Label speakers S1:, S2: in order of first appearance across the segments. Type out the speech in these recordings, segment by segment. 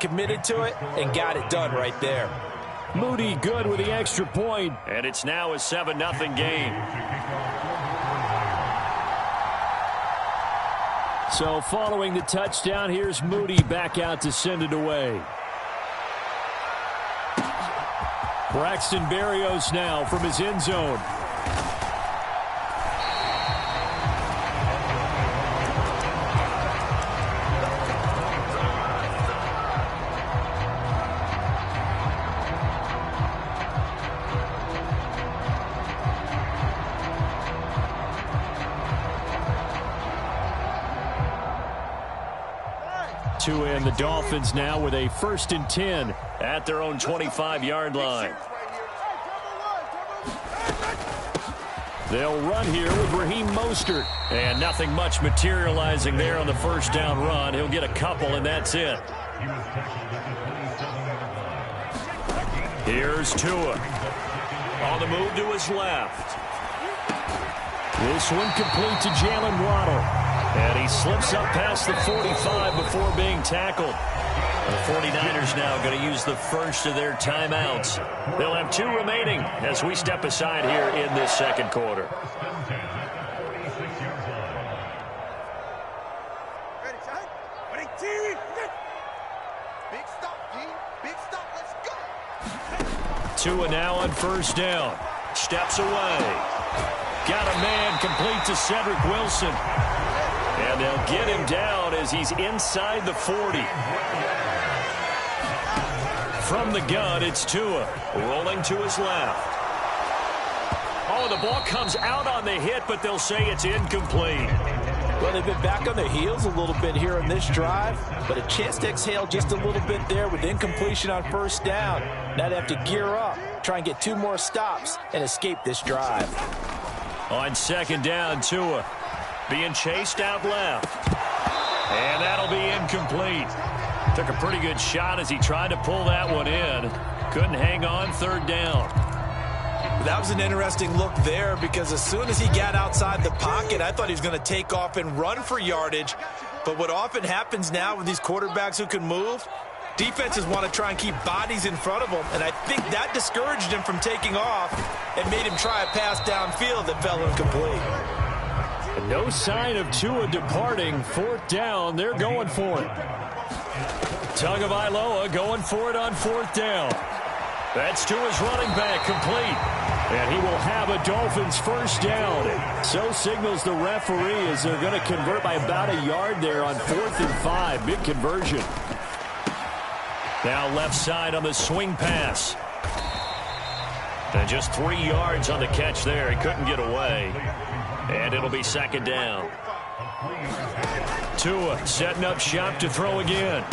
S1: committed to it and got it done right there.
S2: Moody good with the extra point.
S3: And it's now a 7-0 game.
S2: So following the touchdown, here's Moody back out to send it away. Braxton Berrios now from his end zone. Tua and the Dolphins now with a 1st and 10
S3: at their own 25-yard line.
S2: They'll run here with Raheem Mostert.
S3: And nothing much materializing there on the first down run. He'll get a couple, and that's it. Here's Tua. On the move to his left.
S2: This one complete to Jalen Waddle.
S3: And he slips up past the 45 before being tackled. The 49ers now going to use the first of their timeouts. They'll have 2 remaining as we step aside here in this second quarter. Tua now on first down. Steps away. Got a man complete to Cedric Wilson. And they'll get him down as he's inside the 40. From the gun, it's Tua. Rolling to his left. Oh, the ball comes out on the hit, but they'll say it's incomplete.
S1: Well, they've been back on their heels a little bit here in this drive, but a chance to exhale just a little bit there with incompletion on first down. Now they have to gear up, try and get 2 more stops, and escape this drive.
S3: On second down, Tua being chased out left. And that'll be incomplete. Took a pretty good shot as he tried to pull that one in. Couldn't hang on third down.
S1: That was an interesting look there because as soon as he got outside the pocket, I thought he was going to take off and run for yardage. But what often happens now with these quarterbacks who can move, defenses want to try and keep bodies in front of them. And I think that discouraged him from taking off and made him try a pass downfield that fell incomplete.
S2: No sign of Tua departing. 4th down. They're going for it.
S3: Tagovailoa going for it on 4th down. That's Tua's running back complete.
S2: And he will have a Dolphins first down. So signals the referee as they're going to convert by about a yard there on 4th and 5. Big conversion.
S3: Now left side on the swing pass. And just 3 yards on the catch there. He couldn't get away. And it'll be second down. Tua setting up shop to throw again.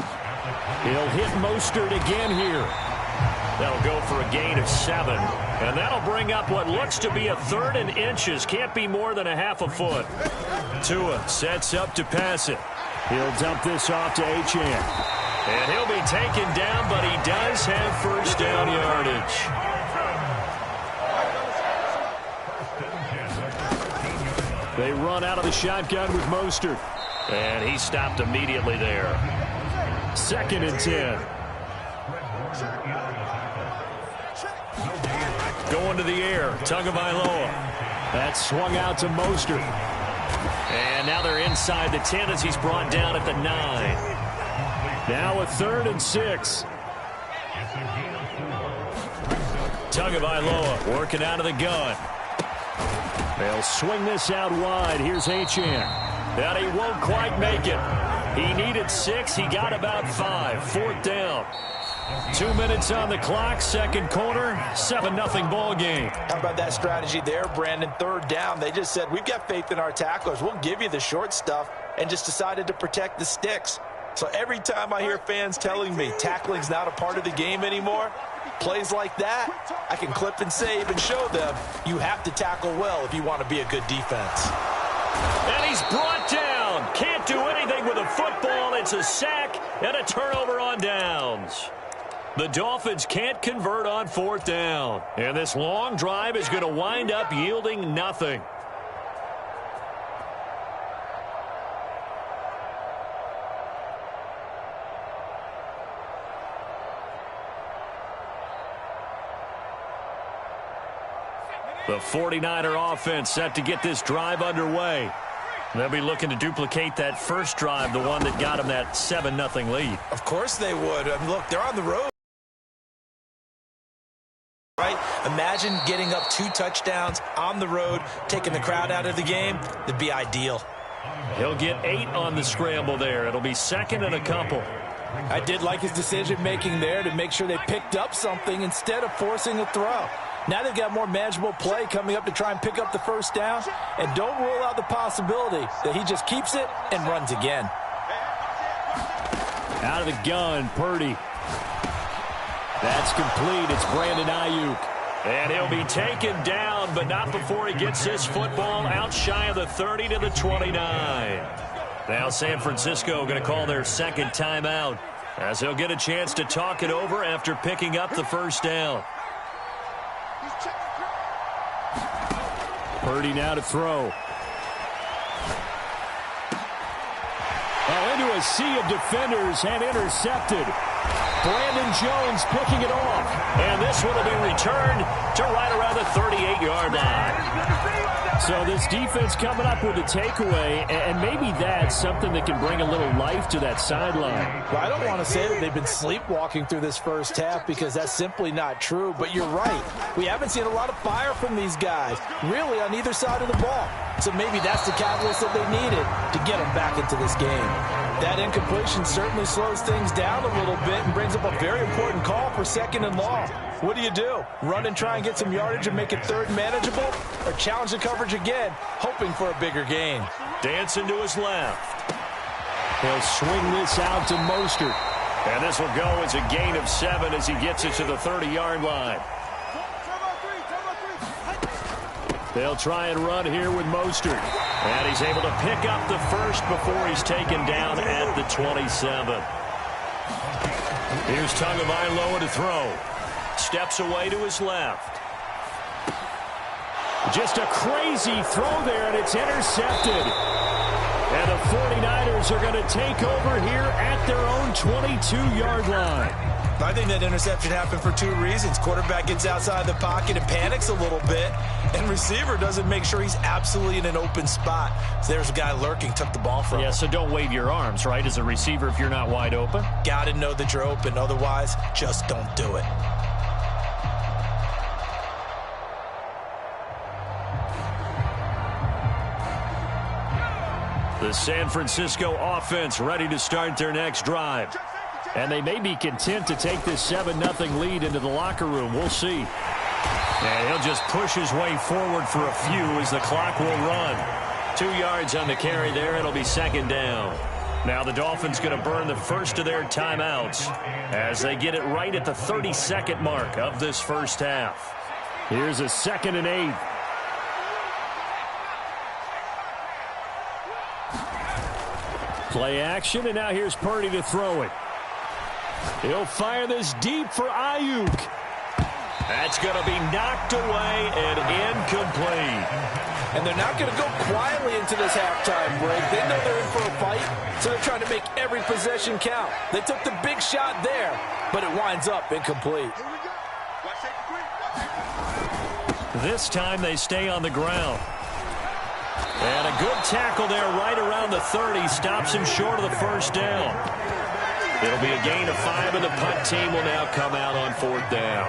S2: He'll hit Mostert again here.
S3: That'll go for a gain of 7. And that'll bring up what looks to be a 3rd and inches. Can't be more than a half a foot. Tua sets up to pass it.
S2: He'll dump this off to Achane.
S3: And he'll be taken down, but he does have first down yardage.
S2: They run out of the shotgun with Mostert.
S3: And he stopped immediately there.
S2: 2nd and 10.
S3: Going to the air, Tagovailoa.
S2: That's swung out to Mostert.
S3: And now they're inside the 10 as he's brought down at the 9.
S2: Now a 3rd and 6.
S3: Tagovailoa working out of the gun.
S2: They'll swing this out wide. Here's Achane.
S3: And he won't quite make it. He needed 6. He got about 5. 4th down. 2 minutes on the clock. Second quarter. 7-0 ball game.
S1: How about that strategy there, Brandon? 3rd down. They just said, we've got faith in our tacklers. We'll give you the short stuff, and just decided to protect the sticks. So every time I hear fans telling me tackling's not a part of the game anymore, plays like that, I can clip and save and show them you have to tackle well if you want to be a good defense.
S3: And he's brought down. Can't do anything with a football. It's a sack and a turnover on downs. The Dolphins can't convert on 4th down. And this long drive is going to wind up yielding nothing. The 49er offense set to get this drive underway. They'll be looking to duplicate that first drive, the one that got them that 7-0 lead.
S1: Of course they would. I mean, look, they're on the road. Right? Imagine getting up 2 touchdowns on the road, taking the crowd out of the game. That'd be ideal.
S3: He'll get 8 on the scramble there. It'll be second and a couple.
S1: I did like his decision-making there to make sure they picked up something instead of forcing a throw. Now they've got more manageable play coming up to try and pick up the first down. And don't rule out the possibility that he just keeps it and runs again.
S2: Out of the gun, Purdy. That's complete. It's Brandon Ayuk.
S3: And he'll be taken down, but not before he gets this football out shy of the 30 to the 29. Now San Francisco going to call their second timeout as they'll get a chance to talk it over after picking up the first down.
S2: Purdy now to throw. Oh, into a sea of defenders and intercepted. Brandon Jones picking it off.
S3: And this one will be returned to right around the 38-yard line.
S2: So this defense coming up with a takeaway, and maybe that's something that can bring a little life to that sideline.
S1: Well, I don't want to say that they've been sleepwalking through this first half because that's simply not true, but you're right. We haven't seen a lot of fire from these guys, really, on either side of the ball. So maybe that's the catalyst that they needed to get them back into this game. That incompletion certainly slows things down a little bit and brings up a very important call for second and long. What do? Run and try and get some yardage and make it third manageable? Or challenge the coverage again, hoping for a bigger gain?
S3: Dancing to his left.
S2: He'll swing this out to Mostert.
S3: And this will go as a gain of 7 as he gets it to the 30-yard line.
S2: They'll try and run here with Mostert.
S3: And he's able to pick up the first before he's taken down at the 27. Here's Tagovailoa to throw. Steps away to his left.
S2: Just a crazy throw there, and it's intercepted. And the 49ers are going to take over here at their own 22-yard line.
S1: I think that interception happened for 2 reasons. Quarterback gets outside the pocket and panics a little bit, and receiver doesn't make sure he's absolutely in an open spot. So there's a guy lurking, took the ball from him.
S3: Yeah, so don't wave your arms, right, as a receiver if you're not wide open.
S1: Got to know that you're open. Otherwise, just don't do it.
S3: The San Francisco offense ready to start their next drive.
S2: And they may be content to take this 7-0 lead into the locker room. We'll see.
S3: And he'll just push his way forward for a few as the clock will run. 2 yards on the carry there. It'll be second down. Now the Dolphins going to burn the first of their timeouts as they get it right at the 32nd mark of this first half.
S2: Here's a 2nd and 8. Play action, and now here's Purdy to throw it. He'll fire this deep for Ayuk.
S3: That's going to be knocked away and incomplete.
S1: And they're not going to go quietly into this halftime break. They know they're in for a fight, so they're trying to make every possession count. They took the big shot there, but it winds up incomplete.
S3: This time they stay on the ground. And a good tackle there right around the 30. Stops him short of the first down. It'll be a gain of 5, and the punt team will now come out on 4th down.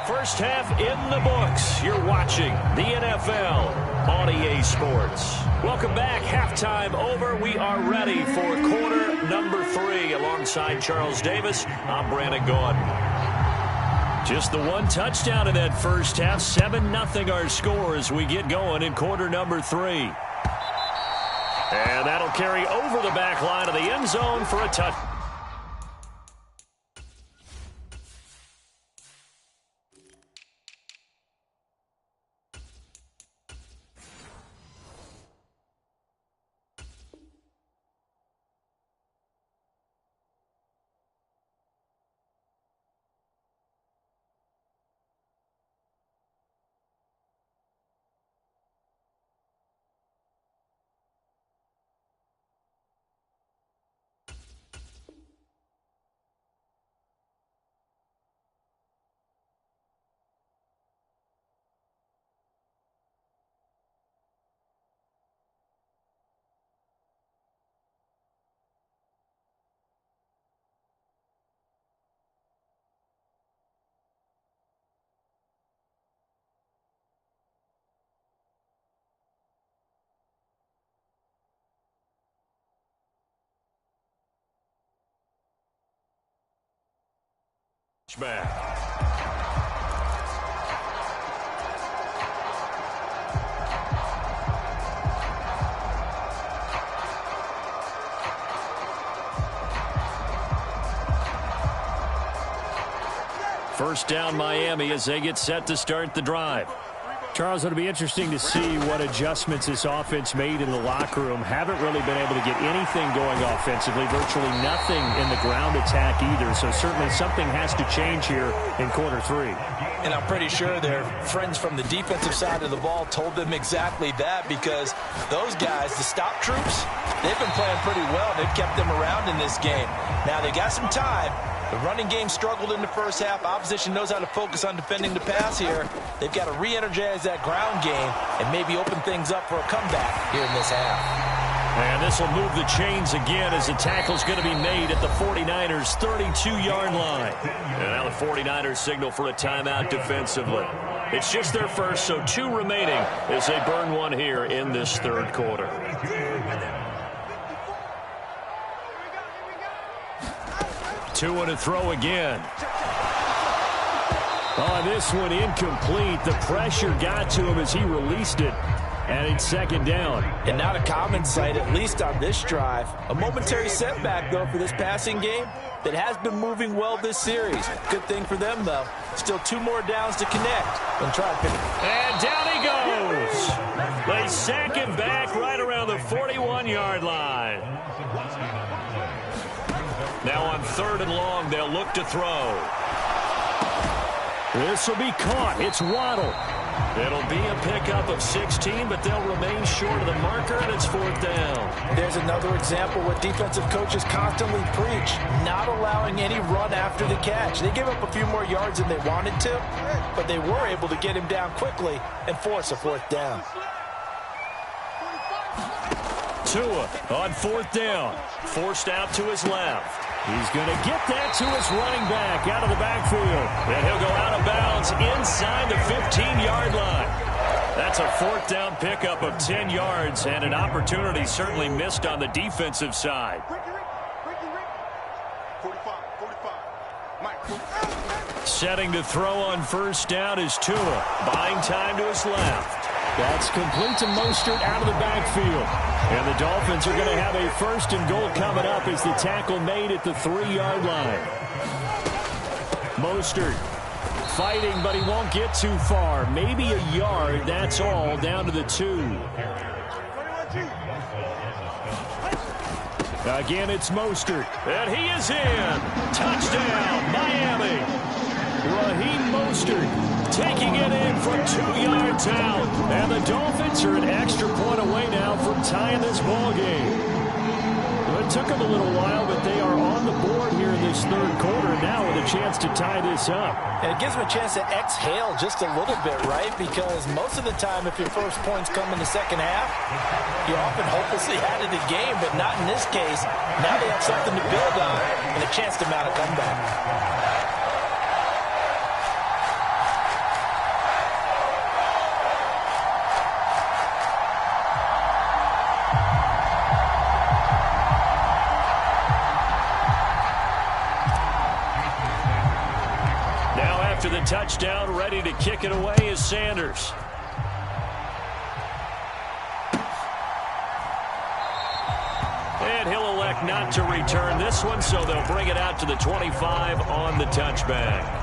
S3: First half in the books. You're watching the NFL on EA Sports. Welcome back. Halftime over. We are ready for quarter number 3. Alongside Charles Davis, I'm Brandon Gordon. Just the one touchdown in that first half. 7-0 our score as we get going in quarter number 3. And that'll carry over the back line of the end zone for a touchdown. touchback. First down Miami as they get set to start the drive.
S2: Charles, it'll be interesting to see what adjustments this offense made in the locker room. Haven't really been able to get anything going offensively, virtually nothing in the ground attack either. So certainly something has to change here in quarter three.
S1: And I'm pretty sure their friends from the defensive side of the ball told them exactly that, because those guys, the stop troops, they've been playing pretty well. They've kept them around in this game. Now they got some time. The running game struggled in the first half. Opposition knows how to focus on defending the pass here. They've got to re-energize that ground game and maybe open things up for a comeback here in this half.
S3: And this will move the chains again as the tackle's going to be made at the 49ers' 32-yard line. And now the 49ers signal for a timeout defensively. It's just their first, so 2 remaining as they burn one here in this third quarter. Two and a throw again.
S2: Oh, this one incomplete. The pressure got to him as he released it. And it's second down.
S1: And not a common sight, at least on this drive. A momentary setback, though, for this passing game that has been moving well this series. Good thing for them, though. Still 2 more downs to connect. And try to pick it.
S3: And down he goes. They sack him back right around the 41-yard line. Now on 3rd and long, they'll look to throw.
S2: This will be caught. It's Waddle.
S3: It'll be a pickup of 16, but they'll remain short of the marker, and it's 4th down.
S1: There's another example what defensive coaches constantly preach, not allowing any run after the catch. They gave up a few more yards than they wanted to, but they were able to get him down quickly and force a 4th down.
S3: Tua on 4th down, forced out to his left.
S2: He's going to get that to his running back out of the backfield.
S3: And he'll go out of bounds inside the 15-yard line. That's a 4th down pickup of 10 yards and an opportunity certainly missed on the defensive side. Setting to throw on 1st down is Tua. Buying time to his left.
S2: That's complete to Mostert out of the backfield. And the Dolphins are going to have a 1st and goal coming up as the tackle made at the 3-yard line. Mostert fighting, but he won't get too far. Maybe a yard, that's all, down to the 2. Again, it's Mostert.
S3: And he is in. Touchdown, Miami.
S2: Raheem Mostert taking it in from 2 yards out. And the Dolphins are an extra point away now from tying this ball game. Well, it took them a little while, but they are on the board here in this third quarter now with a chance to tie this up.
S1: And it gives them a chance to exhale just a little bit, right? Because most of the time, if your first points come in the second half, you're often hopelessly out of the game, but not in this case. Now they have something to build on and a chance to mount a comeback.
S3: To the touchdown, ready to kick it away is Sanders. And he'll elect not to return this one, so they'll bring it out to the 25 on the touchback.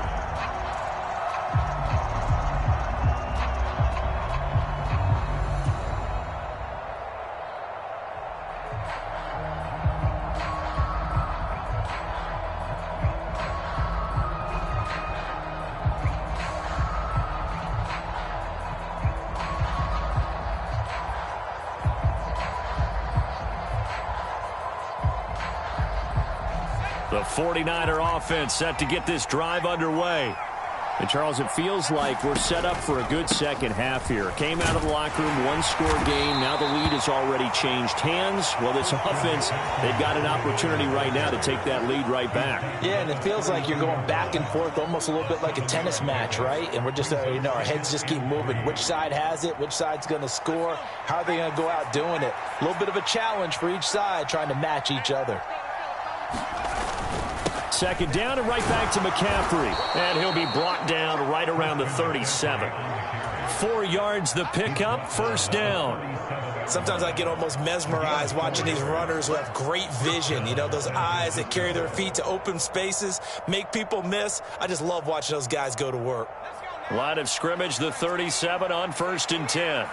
S3: The 49er offense set to get this drive underway.
S2: And, Charles, it feels like we're set up for a good second half here. Came out of the locker room, one-score game. Now the lead has already changed hands. Well, this offense, they've got an opportunity right now to take that lead right back.
S1: Yeah, and it feels like you're going back and forth almost a little bit like a tennis match, right? And we're just, our heads just keep moving. Which side has it? Which side's going to score? How are they going to go out doing it? A little bit of a challenge for each side trying to match each other.
S2: second down and right back to McCaffrey.
S3: And he'll be brought down right around the 37.
S2: 4 yards the pickup, first down.
S1: Sometimes I get almost mesmerized watching these runners who have great vision. You know, those eyes that carry their feet to open spaces, make people miss. I just love watching those guys go to work.
S3: Line of scrimmage, the 37 on 1st and 10.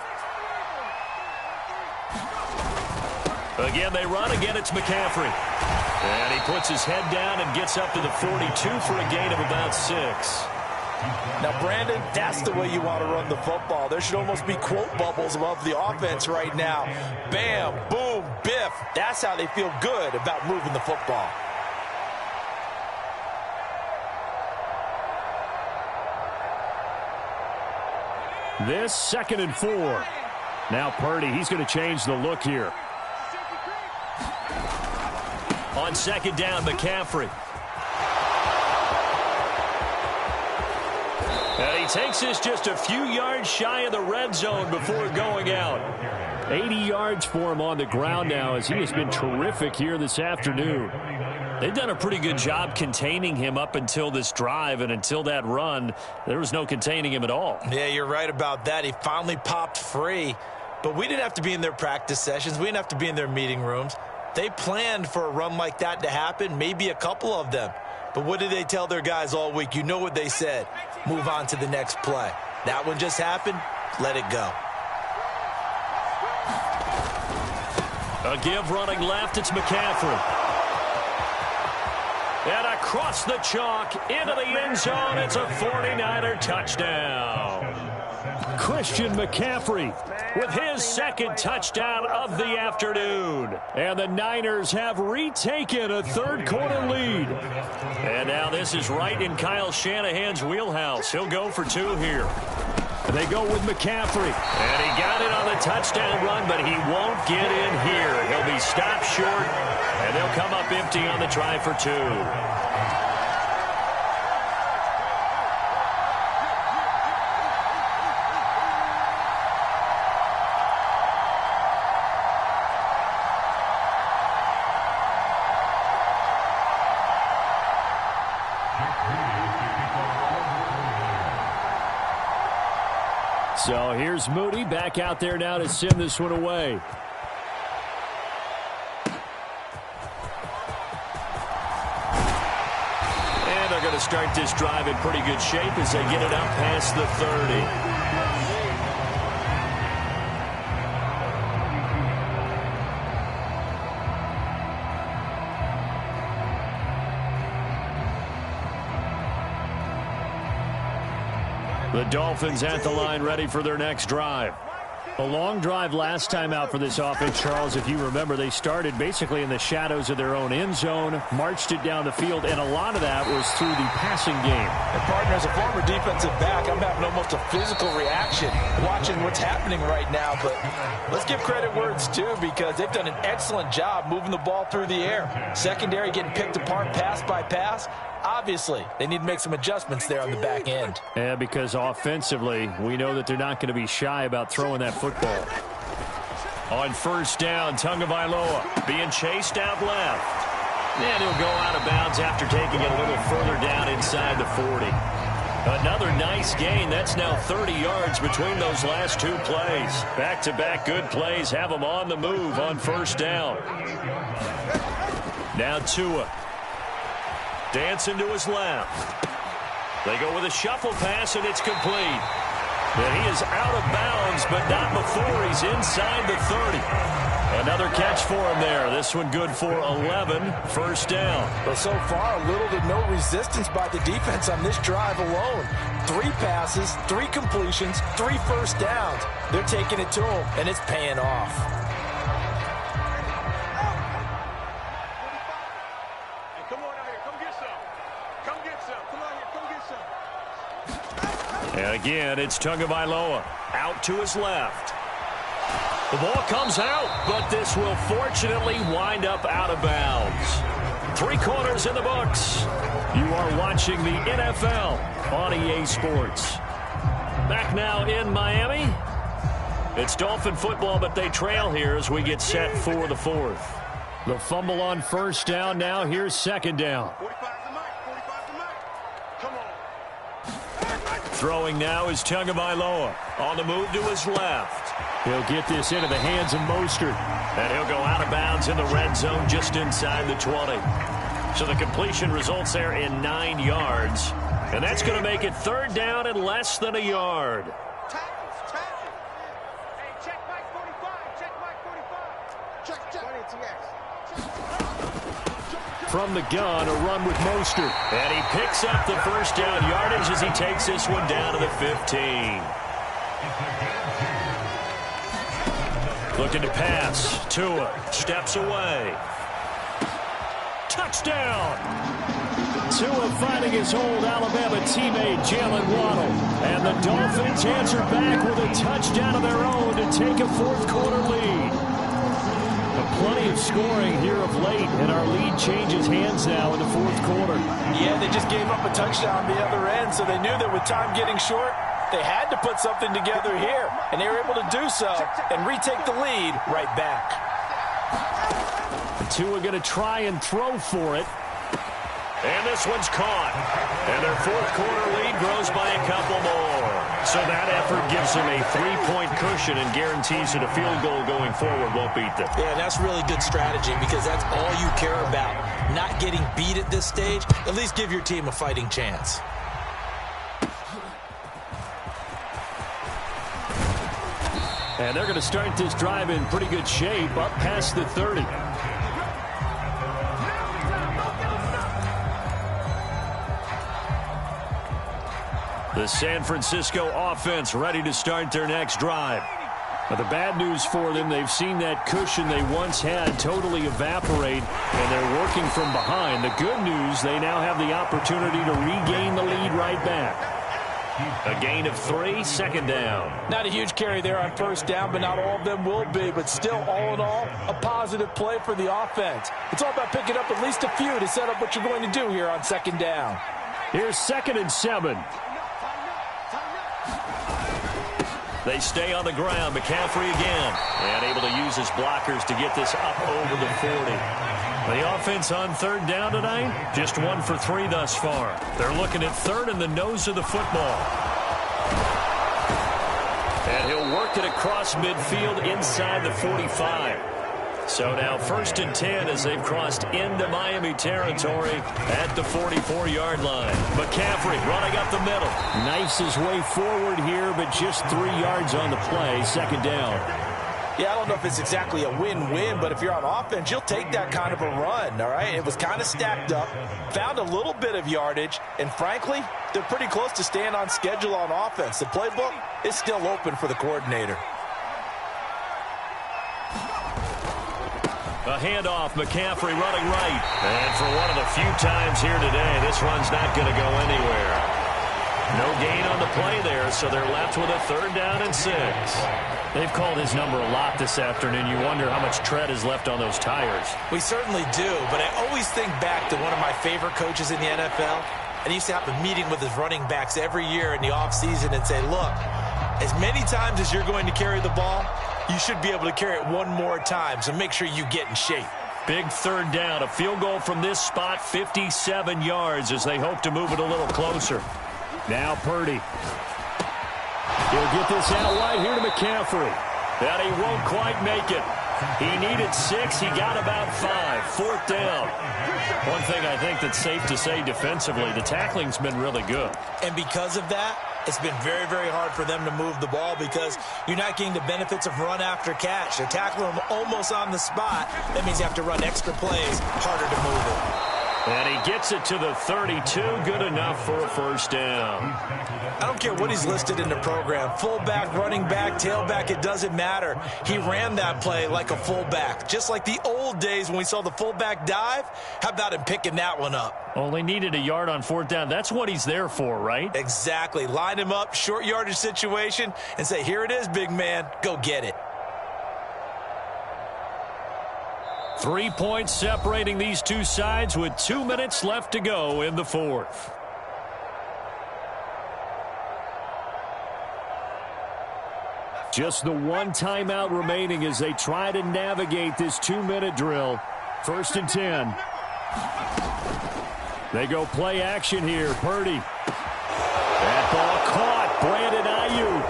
S3: Again, they run. Again, it's McCaffrey. And he puts his head down and gets up to the 42 for a gain of about 6.
S1: Now, Brandon, that's the way you want to run the football. There should almost be quote bubbles above the offense right now. Bam, boom, biff. That's how they feel good about moving the football.
S2: This 2nd and 4. Now Purdy, he's going to change the look here.
S3: On 2nd down, McCaffrey. And he takes this just a few yards shy of the red zone before going out.
S2: 80 yards for him on the ground now as he has been terrific here this afternoon.
S3: They've done a pretty good job containing him up until this drive, and until that run, there was no containing him at all.
S1: Yeah, you're right about that. He finally popped free, but we didn't have to be in their practice sessions. We didn't have to be in their meeting rooms. They planned for a run like that to happen, maybe a couple of them. But what did they tell their guys all week? You know what they said. Move on to the next play. That one just happened. Let it go.
S3: A give running left. It's McCaffrey. And across the chalk into the end zone. It's a 49er touchdown.
S2: Christian McCaffrey with his 2nd touchdown of the afternoon. And the Niners have retaken a 3rd quarter lead.
S3: And now this is right in Kyle Shanahan's wheelhouse. He'll go for 2 here.
S2: They go with McCaffrey.
S3: And he got it on the touchdown run, but he won't get in here. He'll be stopped short, and they'll come up empty on the try for 2.
S2: So here's Moody back out there now to send this one away.
S3: And they're going to start this drive in pretty good shape as they get it up past the 30.
S2: The Dolphins at the line ready for their next drive. A long drive last time out for this offense, Charles. If you remember, they started basically in the shadows of their own end zone, marched it down the field, and a lot of that was through the passing game.
S1: And partner, as a former defensive back, I'm having almost a physical reaction watching what's happening right now. But let's give credit where it's due, because they've done an excellent job moving the ball through the air. Secondary getting picked apart pass by pass. Obviously, they need to make some adjustments there on the back end.
S2: Yeah, because offensively, we know that they're not going to be shy about throwing that football.
S3: On 1st down, Tagovailoa being chased out left. And he'll go out of bounds after taking it a little further down inside the 40. Another nice gain. That's now 30 yards between those last 2 plays. Back-to-back good plays have them on the move on 1st down. Now Tua. Dancing to his left. They go with a shuffle pass, and it's complete. And he is out of bounds, but not before he's inside the 30. Another catch for him there. This one good for 11. 1st down.
S1: Well, so far, little to no resistance by the defense on this drive alone. 3 passes, 3 completions, 3 first downs. They're taking it to him, and it's paying off.
S3: And again, it's Tagovailoa out to his left. The ball comes out, but this will fortunately wind up out of bounds. 3 quarters in the books. You are watching the NFL on EA Sports. Back now in Miami. It's Dolphin football, but they trail here as we get set for the 4th.
S2: The fumble on 1st down. Now here's 2nd down.
S3: Throwing now is Tagovailoa. On the move to his left.
S2: He'll get this into the hands of Mostert.
S3: And he'll go out of bounds in the red zone just inside the 20. So the completion results there in 9 yards. And that's going to make it third down and less than a yard.
S2: From the gun, a run with Mostert.
S3: And he picks up the first down yardage as he takes this one down to the 15. Looking to pass. Tua steps away. Touchdown!
S2: Tua finding his old Alabama teammate, Jalen Waddle. And the Dolphins answer back with a touchdown of their own to take a fourth-quarter lead. Plenty of scoring here of late, and our lead changes hands now in the fourth quarter.
S1: Yeah, they just gave up a touchdown on the other end, so they knew that with time getting short, they had to put something together here, and they were able to do so and retake the lead right back.
S2: The two are going to try and throw for it.
S3: And this one's caught. And their fourth quarter lead grows by a couple more. So that effort gives them a 3-point cushion and guarantees that a field goal going forward won't beat them.
S1: Yeah, that's really good strategy because that's all you care about. Not getting beat at this stage, at least give your team a fighting chance.
S2: And they're going to start this drive in pretty good shape, up past the 30.
S3: The San Francisco offense ready to start their next drive.
S2: But the bad news for them, they've seen that cushion they once had totally evaporate, and they're working from behind. The good news, they now have the opportunity to regain the lead right back.
S3: A gain of 3, second down.
S1: Not a huge carry there on first down, but not all of them will be. But still, all in all, a positive play for the offense. It's all about picking up at least a few to set up what you're going to do here on second down.
S2: Here's 2nd and 7.
S3: They stay on the ground. McCaffrey again. And able to use his blockers to get this up over the 40. The offense on third down tonight, just 1 for 3 thus far. They're looking at third in the nose of the football. And he'll work it across midfield inside the 45. So now 1st and 10 as they've crossed into Miami territory at the 44-yard line. McCaffrey running up the middle.
S2: Knifes his way forward here, but just 3 yards on the play, second down.
S1: Yeah, I don't know if it's exactly a win-win, but if you're on offense, you'll take that kind of a run, all right? It was kind of stacked up, found a little bit of yardage, and frankly, they're pretty close to staying on schedule on offense. The playbook is still open for the coordinator.
S3: A handoff, McCaffrey running right. And for one of the few times here today, this run's not going to go anywhere. No gain on the play there, so they're left with a 3rd down and 6.
S2: They've called his number a lot this afternoon. You wonder how much tread is left on those tires.
S1: We certainly do, but I always think back to one of my favorite coaches in the NFL. And he used to have a meeting with his running backs every year in the offseason and say, look, as many times as you're going to carry the ball, you should be able to carry it one more time, so make sure you get in shape.
S3: Big 3rd down, a field goal from this spot, 57 yards as they hope to move it a little closer.
S2: Now Purdy. He'll get this out wide here to McCaffrey.
S3: And he won't quite make it. He needed 6. He got about 5. 4th down. One thing I think that's safe to say defensively, the tackling's been really good.
S1: And because of that, it's been very, very hard for them to move the ball because you're not getting the benefits of run after catch. They're tackling them almost on the spot. That means you have to run extra plays, harder to move it.
S3: And he gets it to the 32, good enough for a 1st down.
S1: I don't care what he's listed in the program. Fullback, running back, tailback, it doesn't matter. He ran that play like a fullback, just like the old days when we saw the fullback dive. How about him picking that one up?
S2: Only needed a yard on 4th down. That's what he's there for, right?
S1: Exactly. Line him up, short yardage situation, and say, here it is, big man. Go get it.
S3: 3 points separating these two sides with 2 minutes left to go in the 4th.
S2: Just the one timeout remaining as they try to navigate this 2-minute drill. 1st and 10. They go play action here. Purdy. That ball caught. Brandon Ayuk.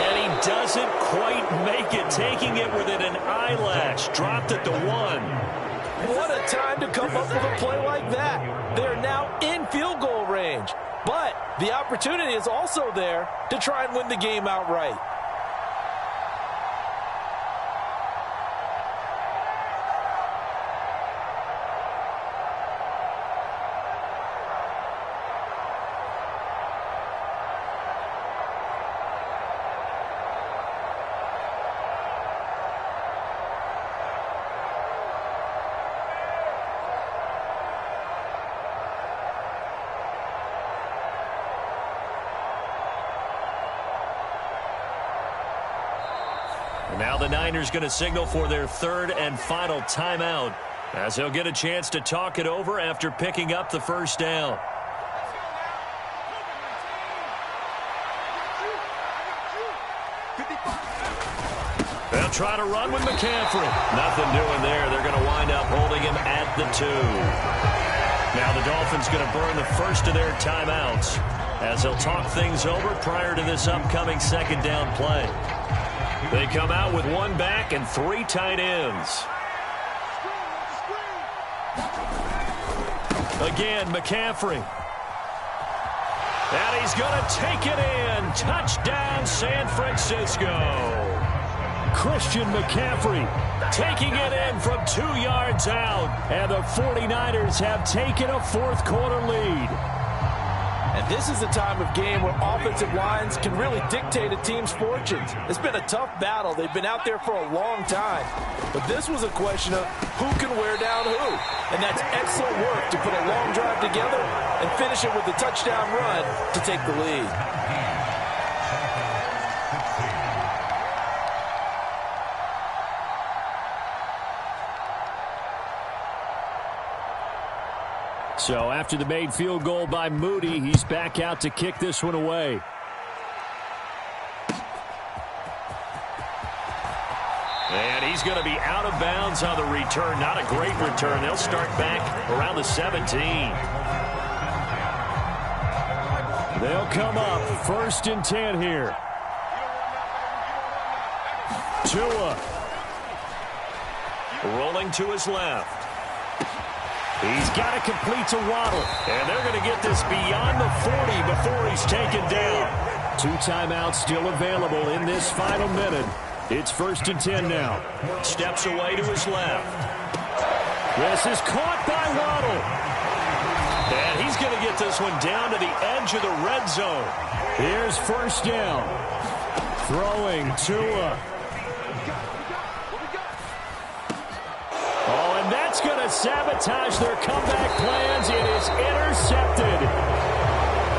S3: And he doesn't quite make it, taking it within an eyelash. Dropped at the 1.
S1: What a time to come up with a play like that. They're now in field goal range. But the opportunity is also there to try and win the game outright.
S3: Now the Niners going to signal for their third and final timeout, as they'll get a chance to talk it over after picking up the first down. They'll try to run with McCaffrey. Nothing doing there. They're going to wind up holding him at the 2. Now the Dolphins going to burn the first of their timeouts, as they'll talk things over prior to this upcoming second down play. They come out with 1 back and 3 tight ends. Again, McCaffrey. And he's going to take it in. Touchdown, San Francisco.
S2: Christian McCaffrey taking it in from 2 yards out. And the 49ers have taken a fourth quarter lead.
S1: And this is a time of game where offensive lines can really dictate a team's fortunes. It's been a tough battle. They've been out there for a long time. But this was a question of who can wear down who. And that's excellent work to put a long drive together and finish it with a touchdown run to take the lead.
S2: So after the made field goal by Moody, he's back out to kick this one away.
S3: And he's going to be out of bounds on the return. Not a great return. They'll start back around the 17.
S2: They'll come up 1st and 10 here. Tua.
S3: Rolling to his left.
S2: He's got to complete to Waddle.
S3: And they're going to get this beyond the 40 before he's taken down.
S2: 2 timeouts still available in this final minute. It's 1st and 10 now.
S3: Steps away to his left.
S2: This is caught by Waddle.
S3: And he's going to get this one down to the edge of the red zone.
S2: Here's 1st down. Throwing Tua. Oh, and that's going to sabotage their comeback plans. It is intercepted.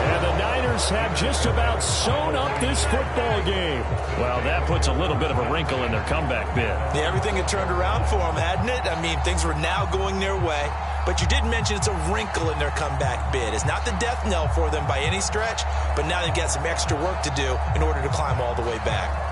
S2: And the Niners have just about sewn up this football game.
S3: Well, that puts a little bit of a wrinkle in their comeback bid.
S1: Yeah, everything had turned around for them, hadn't it? I mean, things were now going their way. But you did mention it's a wrinkle in their comeback bid. It's not the death knell for them by any stretch, but now they've got some extra work to do in order to climb all the way back.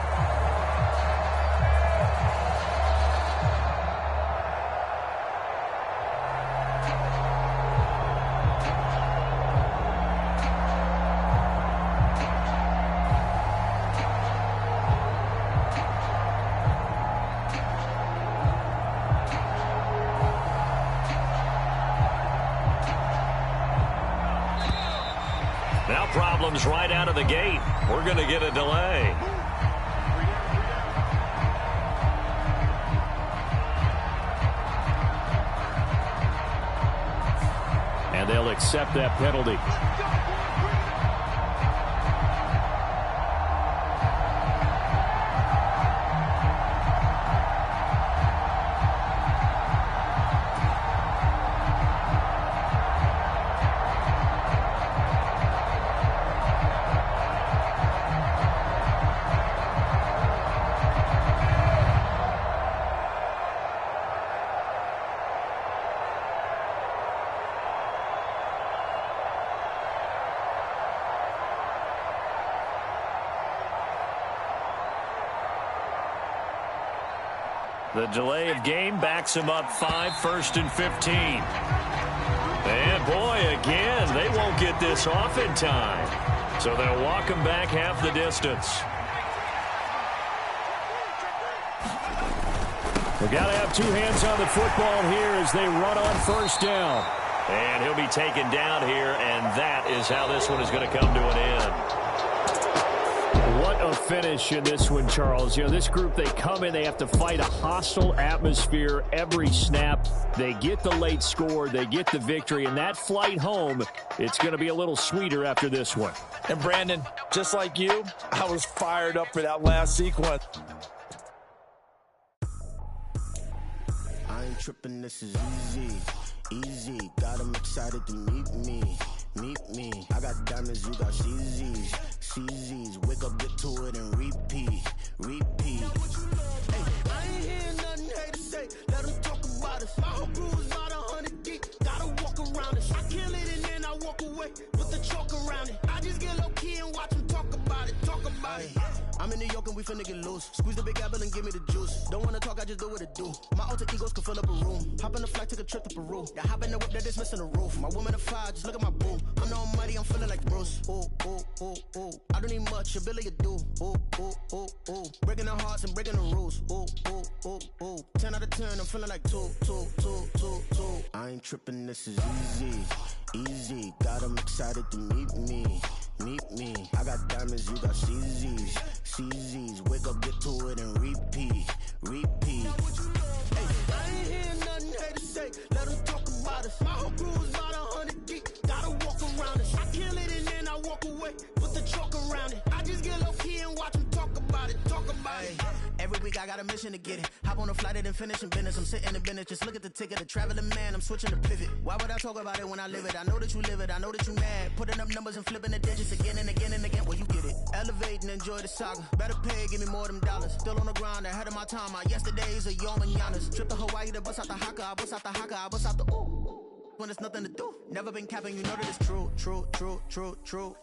S3: Now problems right out of the gate. We're going to get a delay.
S2: And they'll accept that penalty.
S3: The delay of game backs him up 5, 1st and 15. And boy, again, they won't get this off in time. So they'll walk him back half the distance.
S2: We've got to have two hands on the football here as they run on first down.
S3: And he'll be taken down here, and that is how this one is going to come to an end.
S2: What a finish in this one, Charles. You know, this group, they come in, they have to fight a hostile atmosphere every snap. They get the late score, they get the victory, and that flight home, it's going to be a little sweeter after this one.
S1: And Brandon, just like you, I was fired up for that last sequence.
S4: I ain't tripping, this is easy, got them excited to meet me, I got diamonds, you got CZs, wake up, get to it and repeat, hey, I ain't hearing nothing haters say, let them talk about us, my whole crew is about 100 deep, gotta walk around us, I kill it and then I walk away, with the chalk around it, I just get low key and watch them talk about it. I'm in New York and we finna get loose. Squeeze the big apple and give me the juice. Don't wanna talk, I just do what it do. My alter egos can fill up a room. Hop in the flight, take a trip to Peru. Yeah, hop in the whip that is missing the roof. My woman a fire, just look at my boo. I'm the almighty, I'm feeling like Bruce. Ooh. I don't need much, ability to do. Ooh. Breaking the hearts and breaking the rules. Ooh. 10 out of 10, I'm feeling like two. I ain't tripping, this is easy. Got them excited to meet me. I got diamonds, you got CZs, wake up, get to it and repeat. Hey, I ain't hearing nothing haters say, let them talk about us. My whole crew is about 100 deep, gotta walk around us. I kill it and then I walk away, put the chalk around it. I just get low key and watch them talk about it. Every week I got a mission to get it. Hop on a flight and then finish in business. I'm sitting in business, just look at the ticket. A traveling man, I'm switching to pivot. Why would I talk about it when I live it? I know that you live it, I know that you mad. Putting up numbers and flipping the digits again and again and again. Well, you get it. Elevate and enjoy the saga. Better pay, give me more of them dollars. Still on the grind, ahead of my time. My yesterdays are yo mananas. Trip to Hawaii to bust out the haka. I bust out the haka, I bust out the ooh. When there's nothing to do. Never been capping, you know that it's true.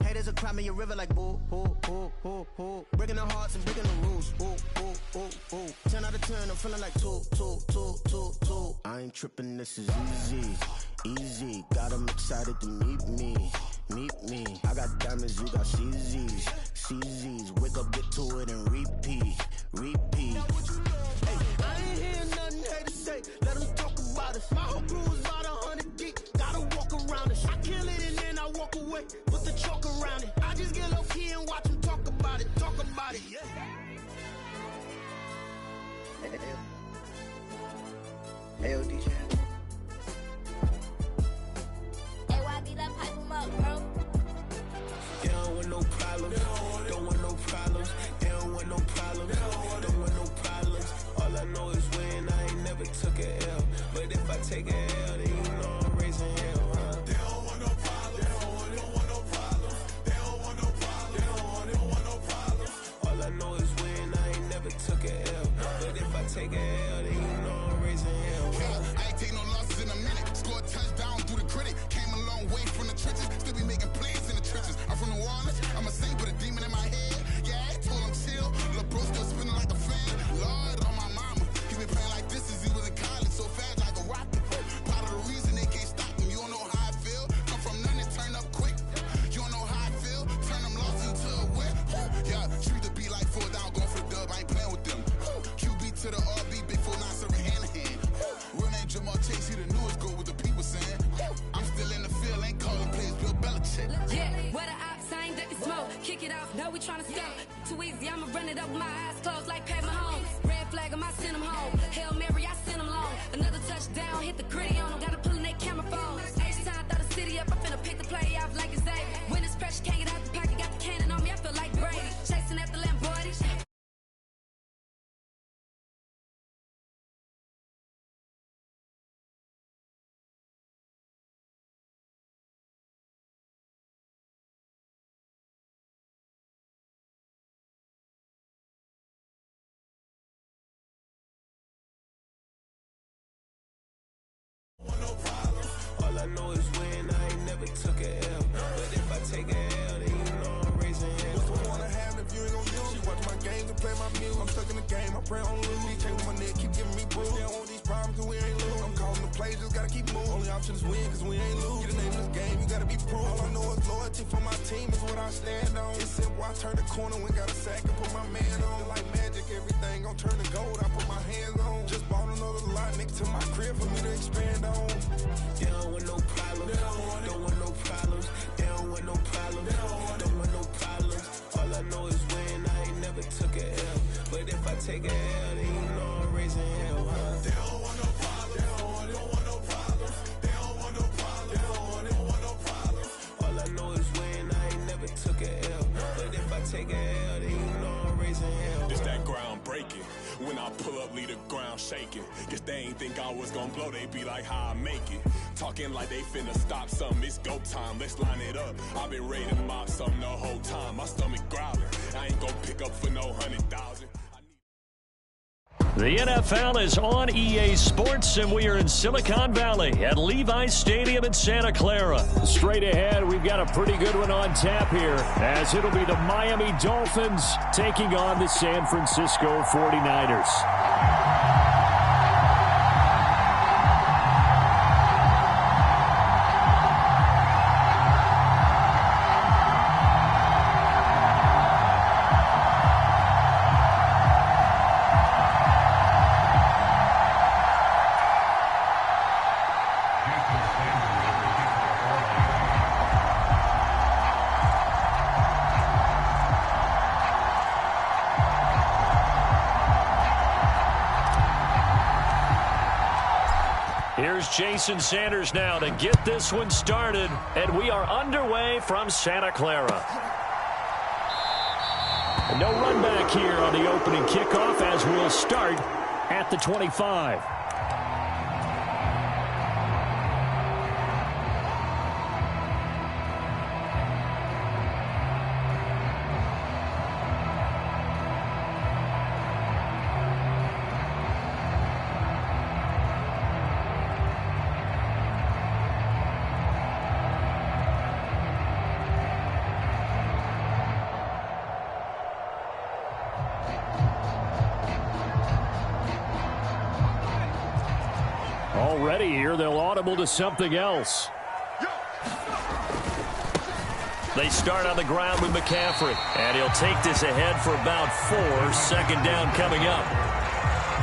S4: Haters will cry me a river like boo. Breaking the hearts and breaking the rules. Ooh. 10 out of 10, I'm feeling like two. I ain't tripping, this is easy. Got them excited to meet me. I got diamonds, you got CZs, wake up, get to it and repeat. Hey, I ain't hearing nothing haters say, let them talk about us. My whole crew is about 100 deep, gotta walk around us. I kill it and then I walk away, put the chalk around it. I just get low key and watch them talk about it. Yeah. Hey, DJ. They don't want no problems. Don't want no problems. They don't want no problems. Don't want no problems. All I know is when I ain't never took a L. But if I take a L, then you know I'm raising hell. They don't want no problems. They don't want no problems. They don't want no problems. They don't want no problems. All I know is when I ain't never took a L. But if I take a L, then you know I'm raising hell.
S5: I ain't taking no losses in a minute. Scored a touchdown through the critic. Came a long way from the trenches. Still be making plays in the trenches. I'm from New Orleans. I'm a saint with a demon in my head. Yeah, I told him chill. Lil' bro still spinning like a fan. Lord on my mama. He been playing like this since he was in college. So fast like a rocket. Part of the reason they can't stop him. You don't know how I feel. Come from nothing, turn up quick. You don't know how I feel. Turn them losses into a whip. Yeah, treat the beat like 4 down. Going for the dub. I ain't playing with them. QB to the RB. Big 4-9 serving hand in hand. Real name Jamal Chase. He the newest goal with the people saying. I'm still in the field. Ain't calling plays Bill Belichick.
S6: Yeah, where the ops ain't that can smoke. Kick it off, no, we tryna stop. Too easy, I'ma run it up with my eyes closed like Pat Mahomes. Red flag, I might send him home. Hail Mary, I send him long. Another touchdown, hit the gritty on him. Gotta pull in that camera phone. H-time, throw the city up. I finna pick the play off like it's Xavier. When it's pressure, can't get out the pocket. Got the cannon on me, I feel like Brady. Chasing after Lamborghini.
S4: All I know is when I ain't never took a L. But if I take a L, then you know I'm raising hell.
S5: What's the point of having if you ain't gon' use? She watch my games and play my music. I'm stuck in the game, I pray on lose. These chains with my neck keep giving me bruise. They don't want these problem, cause we ain't lose. I'm calling the plays, just gotta keep moving. Only option is win, cause we ain't lose. Get a name in this game, you gotta be proof. All I know is loyalty for my team is what I stand on. It's simple, I turn the corner, we got a sack and put my man on. Like magic, everything gon' turn to gold, I put my hands on. Just bought another lot next to my crib for me to expand on. They don't want no problems, don't want no problems. They don't want no problems, don't want no problems. All I know is win, I ain't never took a L. But if I take a L, then you know I'm raising hell, huh? They don't want no problems, they don't want no problems. They don't want no problems, they don't want no problems. All I know is win, I ain't never took a L. But if I take a L, then you know I'm raising hell.
S7: It's that ground breaking. When I pull up, leave the ground shaking. Guess they ain't think I was gonna blow, they be like, how I make it. Talking like they finna stop something, it's go time, let's line it up. I've been ready to mob something the whole time, my stomach growling. I ain't gonna pick up for no 100,000.
S3: The NFL is on EA Sports, and we are in Silicon Valley at Levi's Stadium in Santa Clara.
S2: Straight ahead, we've got a pretty good one on tap here, as it'll be the Miami Dolphins taking on the San Francisco 49ers. Here's Jason Sanders now to get this one started, and we are underway from Santa Clara. No run back here on the opening kickoff as we'll start at the 25. Already here, they'll audible to something else. They start on the ground with McCaffrey, and he'll take this ahead for about 4. Second down coming up.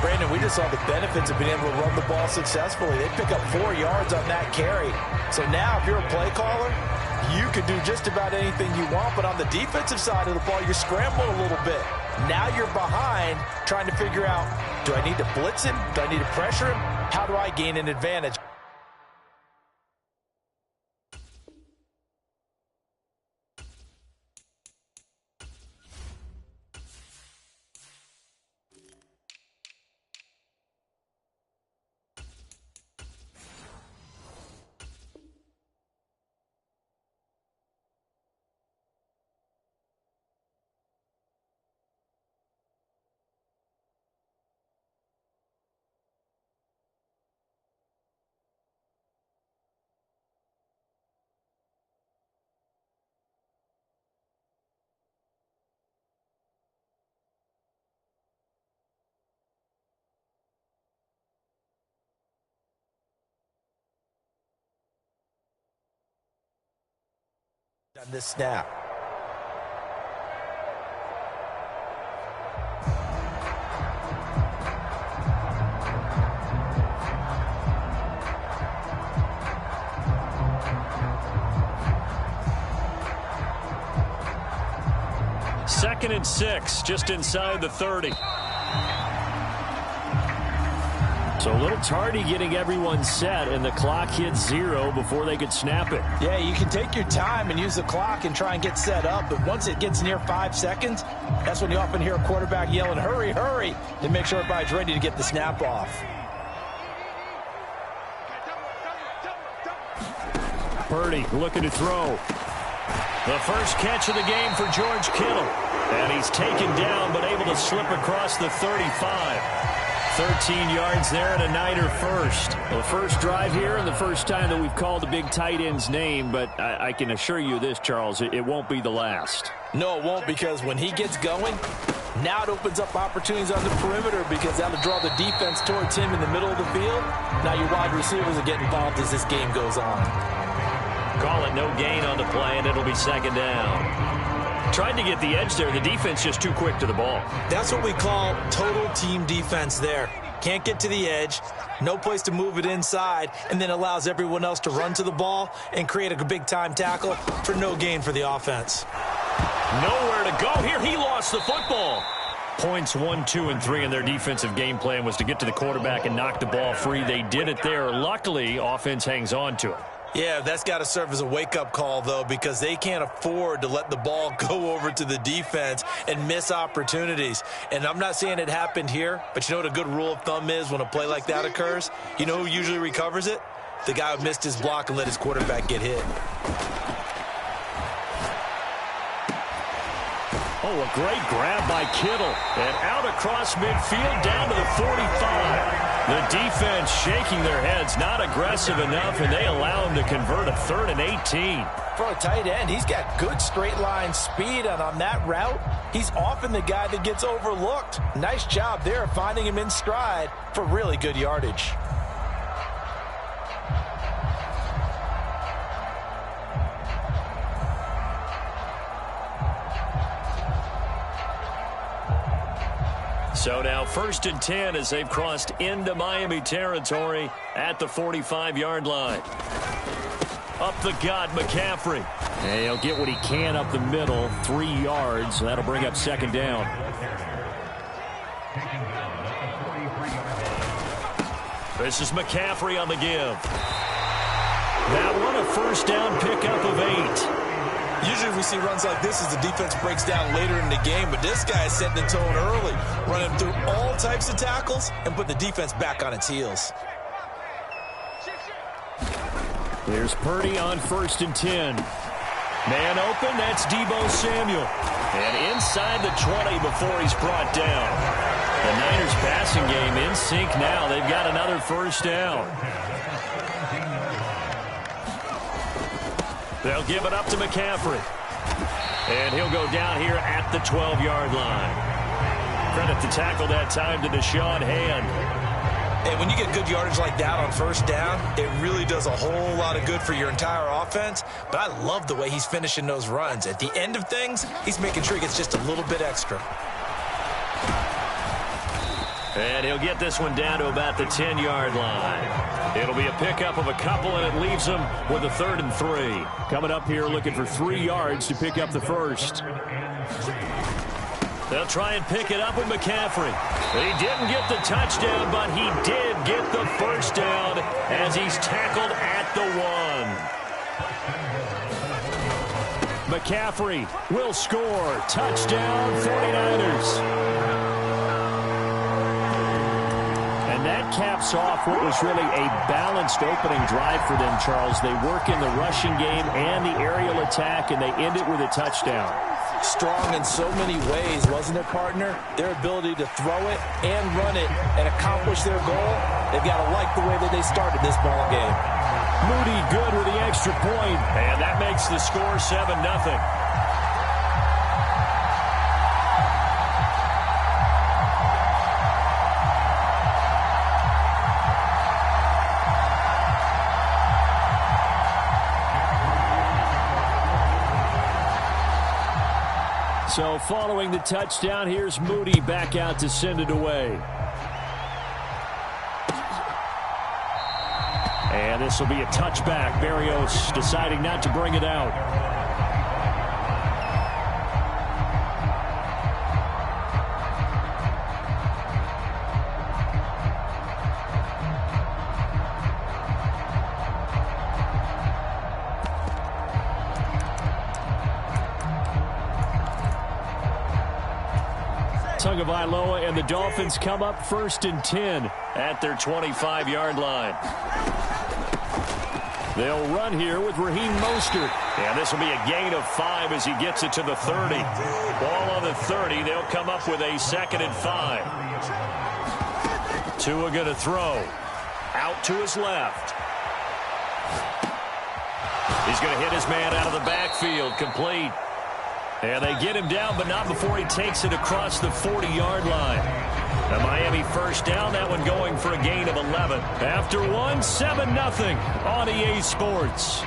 S1: Brandon, we just saw the benefits of being able to run the ball successfully. They pick up 4 yards on that carry. So now if you're a play caller, you can do just about anything you want, but on the defensive side of the ball, you scramble a little bit. Now you're behind trying to figure out, do I need to blitz him? Do I need to pressure him? How do I gain an advantage? On this snap.
S3: Second and 6, just inside the 30. So a little tardy getting everyone set, and the clock hits 0 before they could snap it.
S1: Yeah, you can take your time and use the clock and try and get set up, but once it gets near 5 seconds, that's when you often hear a quarterback yelling, hurry, hurry, to make sure everybody's ready to get the snap off.
S2: Purdy looking to throw.
S3: The first catch of the game for George Kittle. And he's taken down, but able to slip across the 35. 13 yards there and a Niner first.
S2: Well, the first drive here and the first time that we've called the big tight end's name, but I can assure you this, Charles, it won't be the last.
S1: No, it won't, because when he gets going, Now it opens up opportunities on the perimeter because that'll draw the defense towards him in the middle of the field. Now your wide receivers will get involved as this game goes on.
S3: Call it no gain on the play, and it'll be second down. Tried to get the edge there. The defense just too quick to the ball.
S1: That's what we call total team defense there. Can't get to the edge, no place to move it inside, and then allows everyone else to run to the ball and create a big-time tackle for no gain for the offense.
S3: Nowhere to go here. He lost the football. Points 1, 2, and 3 in their defensive game plan was to get to the quarterback and knock the ball free. They did it there. Luckily, offense hangs on to it.
S1: Yeah, that's got to serve as a wake-up call, though, because they can't afford to let the ball go over to the defense and miss opportunities. And I'm not saying it happened here, but you know what a good rule of thumb is when a play like that occurs? You know who usually recovers it? The guy who missed his block and let his quarterback get hit.
S3: Oh, a great grab by Kittle. And out across midfield down to the 45. The defense shaking their heads, not aggressive enough, and they allow him to convert a 3rd and 18.
S1: For a tight end, he's got good straight line speed, and on that route, he's often the guy that gets overlooked. Nice job there finding him in stride for really good yardage.
S3: So now 1st and 10 as they've crossed into Miami territory at the 45-yard line. Up the gut, McCaffrey. And he'll get what he can up the middle, 3 yards. That'll bring up 2nd down. This is McCaffrey on the give. That one a 1st down pickup of 8.
S1: Usually we see runs like this as the defense breaks down later in the game, but this guy is setting the tone early, running through all types of tackles and put the defense back on its heels.
S3: Here's Purdy on 1st and 10. Man open, that's Deebo Samuel. And inside the 20 before he's brought down. The Niners passing game in sync now. They've got another 1st down. They'll give it up to McCaffrey. And he'll go down here at the 12-yard line. Credit the tackle that time to Deshaun Hand.
S1: And when you get good yardage like that on 1st down, it really does a whole lot of good for your entire offense. But I love the way he's finishing those runs. At the end of things, he's making sure he gets just a little bit extra.
S3: And he'll get this one down to about the 10-yard line. It'll be a pickup of a couple, and it leaves them with a 3rd and 3. Coming up here looking for 3 yards to pick up the 1st. They'll try and pick it up with McCaffrey. He didn't get the touchdown, but he did get the 1st down as he's tackled at the 1. McCaffrey will score. Touchdown, 49ers. That caps off what was really a balanced opening drive for them, Charles. They work in the rushing game and the aerial attack, and they end it with a touchdown.
S1: Strong in so many ways, wasn't it, partner? Their ability to throw it and run it and accomplish their goal, they've got to like the way that they started this ball game.
S3: Moody good with the extra point, and that makes the score 7-0. So following the touchdown, here's Moody back out to send it away. And this will be a touchback. Berrios deciding not to bring it out. Tagovailoa and the Dolphins come up 1st and 10 at their 25-yard line. They'll run here with Raheem Mostert. And this will be a gain of 5 as he gets it to the 30. Ball on the 30. They'll come up with a 2nd and 5. Tua going to throw. Out to his left. He's going to hit his man out of the backfield. Complete. And they get him down, but not before he takes it across the 40-yard line. The Miami first down, that one going for a gain of 11. After one, 7-0 on EA Sports.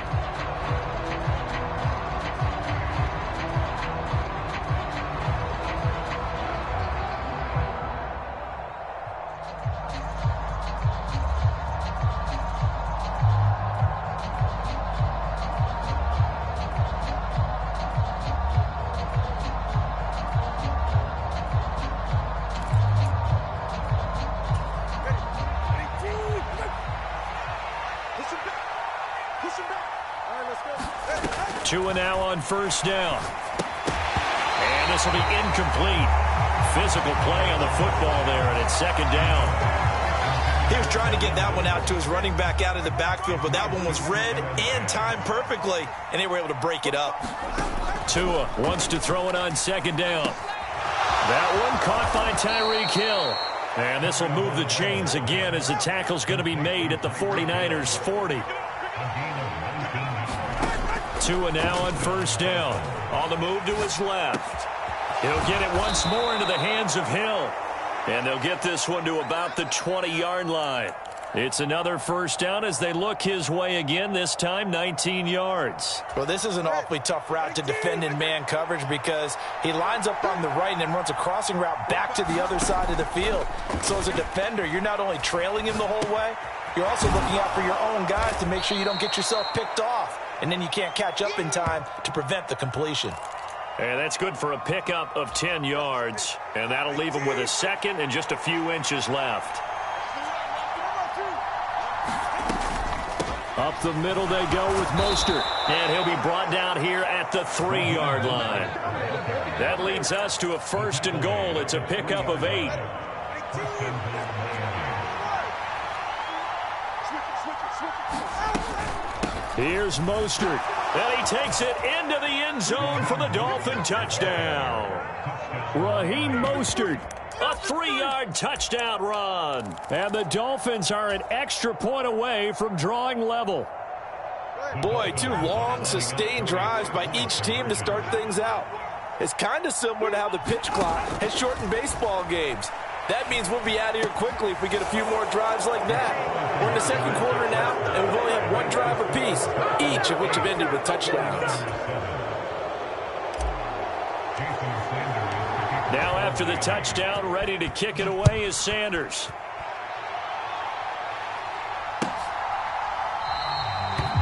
S3: Two and now on first down. And this will be incomplete. Physical play on the football there, and it's second down.
S1: He was trying to get that one out to his running back out of the backfield, but that one was read and timed perfectly, and they were able to break it up.
S3: Tua wants to throw it on second down. That one caught by Tyreek Hill. And this will move the chains again as the tackle's going to be made at the 49ers 40. Tua now on first down. On the move to his left. He'll get it once more into the hands of Hill. And they'll get this one to about the 20-yard line. It's another first down as they look his way again, this time 19 yards.
S1: Well, this is an awfully tough route to defend in man coverage because he lines up on the right and then runs a crossing route back to the other side of the field. So as a defender, you're not only trailing him the whole way, you're also looking out for your own guys to make sure you don't get yourself picked off. And then you can't catch up in time to prevent the completion.
S3: And that's good for a pickup of 10 yards. And that'll leave him with a second and just a few inches left. Up the middle they go with Mostert. And he'll be brought down here at the 3-yard line. That leads us to a first and goal. It's a pickup of 8. Here's Mostert. And he takes it into the end zone for the Dolphin touchdown. Raheem Mostert. A 3-yard touchdown run. And the Dolphins are an extra point away from drawing level.
S1: Boy, 2 long, sustained drives by each team to start things out. It's kind of similar to how the pitch clock has shortened baseball games. That means we'll be out of here quickly if we get a few more drives like that. We're in the second quarter now, and we've only had 1 drive apiece, each of which have ended with touchdowns.
S3: Now after the touchdown, ready to kick it away is Sanders.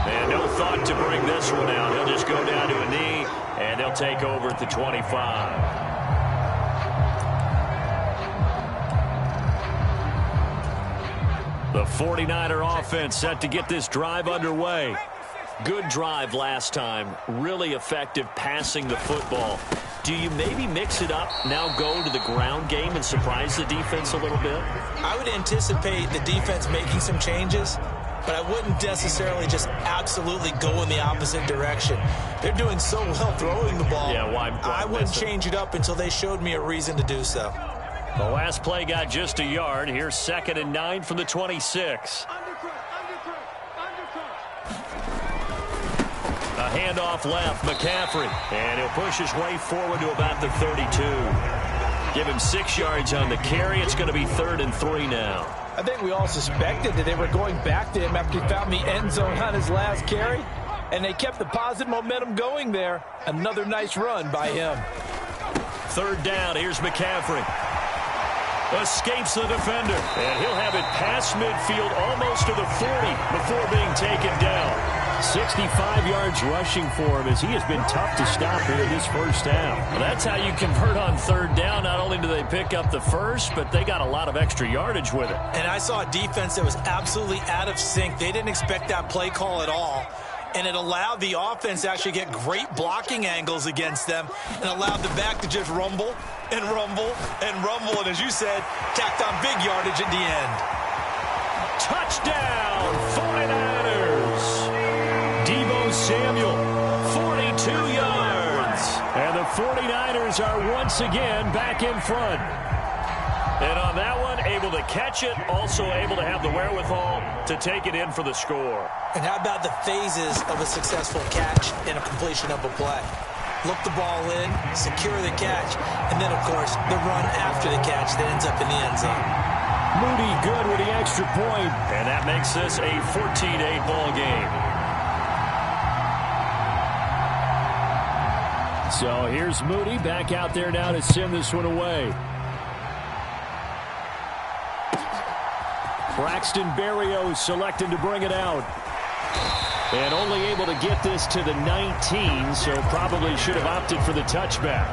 S3: And no thought to bring this one out. He'll just go down to a knee, and they'll take over at the 25. The 49er offense set to get this drive underway. Good drive last time. Really effective passing the football. Do you maybe mix it up, now go to the ground game and surprise the defense a little bit?
S1: I would anticipate the defense making some changes, but I wouldn't necessarily just absolutely go in the opposite direction. They're doing so well throwing the ball.
S3: Yeah, why
S1: I wouldn't change it up until they showed me a reason to do so.
S3: The last play got just a yard. Here's 2nd and 9 from the 26. A handoff left, McCaffrey. And he'll push his way forward to about the 32. Give him 6 yards on the carry. It's going to be 3rd and 3 now.
S1: I think we all suspected that they were going back to him after he found the end zone on his last carry. And they kept the positive momentum going there. Another nice run by him.
S3: 3rd down. Here's McCaffrey. Escapes the defender. And he'll have it past midfield almost to the 40 before being taken down. 65 yards rushing for him as he has been tough to stop here in this first half. Well, that's how you convert on 3rd down. Not only do they pick up the first, but they got a lot of extra yardage with it.
S1: And I saw a defense that was absolutely out of sync. They didn't expect that play call at all. And it allowed the offense to actually get great blocking angles against them and allowed the back to just rumble and rumble and rumble. And as you said, tacked on big yardage at the end.
S3: Touchdown, 49ers. Deebo Samuel, 42 yards. And the 49ers are once again back in front. And on that one, able to catch it, also able to have the wherewithal to take it in for the score.
S1: And how about the phases of a successful catch and a completion of a play? look the ball in, secure the catch, and then, of course, the run after the catch that ends up in the end zone.
S2: Moody good with the extra point,
S3: and that makes this a 14-8 ball game.
S2: So here's Moody back out there now to send this one away. Braxton Berrios selected to bring it out. And only able to get this to the 19, so probably should have opted for the touchback.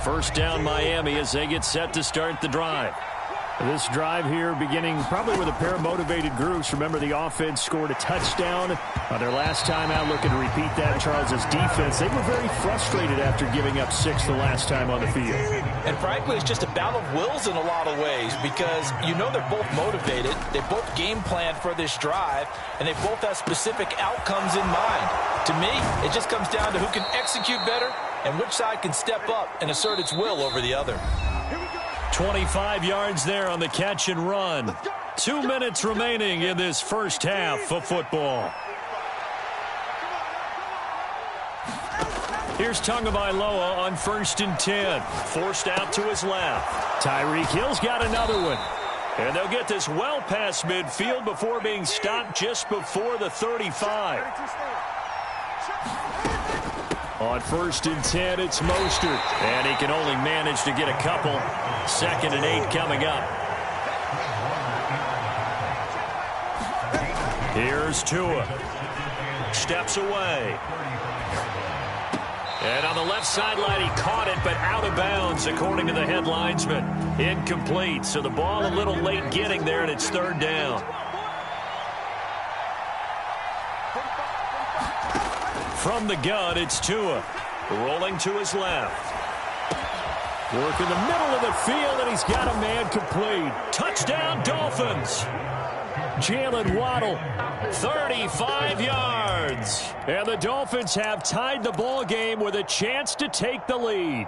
S2: First down Miami as they get set to start the drive. This drive here beginning probably with a pair of motivated groups. Remember, the offense scored a touchdown on their last time out, looking to repeat that. Charles's defense, they were very frustrated after giving up 6 the last time on the field.
S1: And frankly, it's just a battle of wills in a lot of ways because you know they're both motivated. They both game planned for this drive, and they both have specific outcomes in mind. To me, it just comes down to who can execute better and which side can step up and assert its will over the other.
S3: 25 yards there on the catch and run. 2 minutes remaining in this first half of football. Here's Tagovailoa on 1st and 10. Forced out to his left.
S2: Tyreek Hill's got another one.
S3: And they'll get this well past midfield before being stopped just before the 35.
S2: On 1st and 10, it's Mostert.
S3: And he can only manage to get a couple. 2nd and 8 coming up. Here's Tua. Steps away. And on the left sideline, he caught it, but out of bounds, according to the head linesman. Incomplete, so the ball a little late getting there, and it's 3rd down. From the gun, it's Tua. Rolling to his left.
S2: Work in the middle of the field, and he's got a man complete.
S3: Touchdown, Dolphins.
S2: Jalen Waddle.
S3: 35 yards.
S2: And the Dolphins have tied the ball game with a chance to take the lead.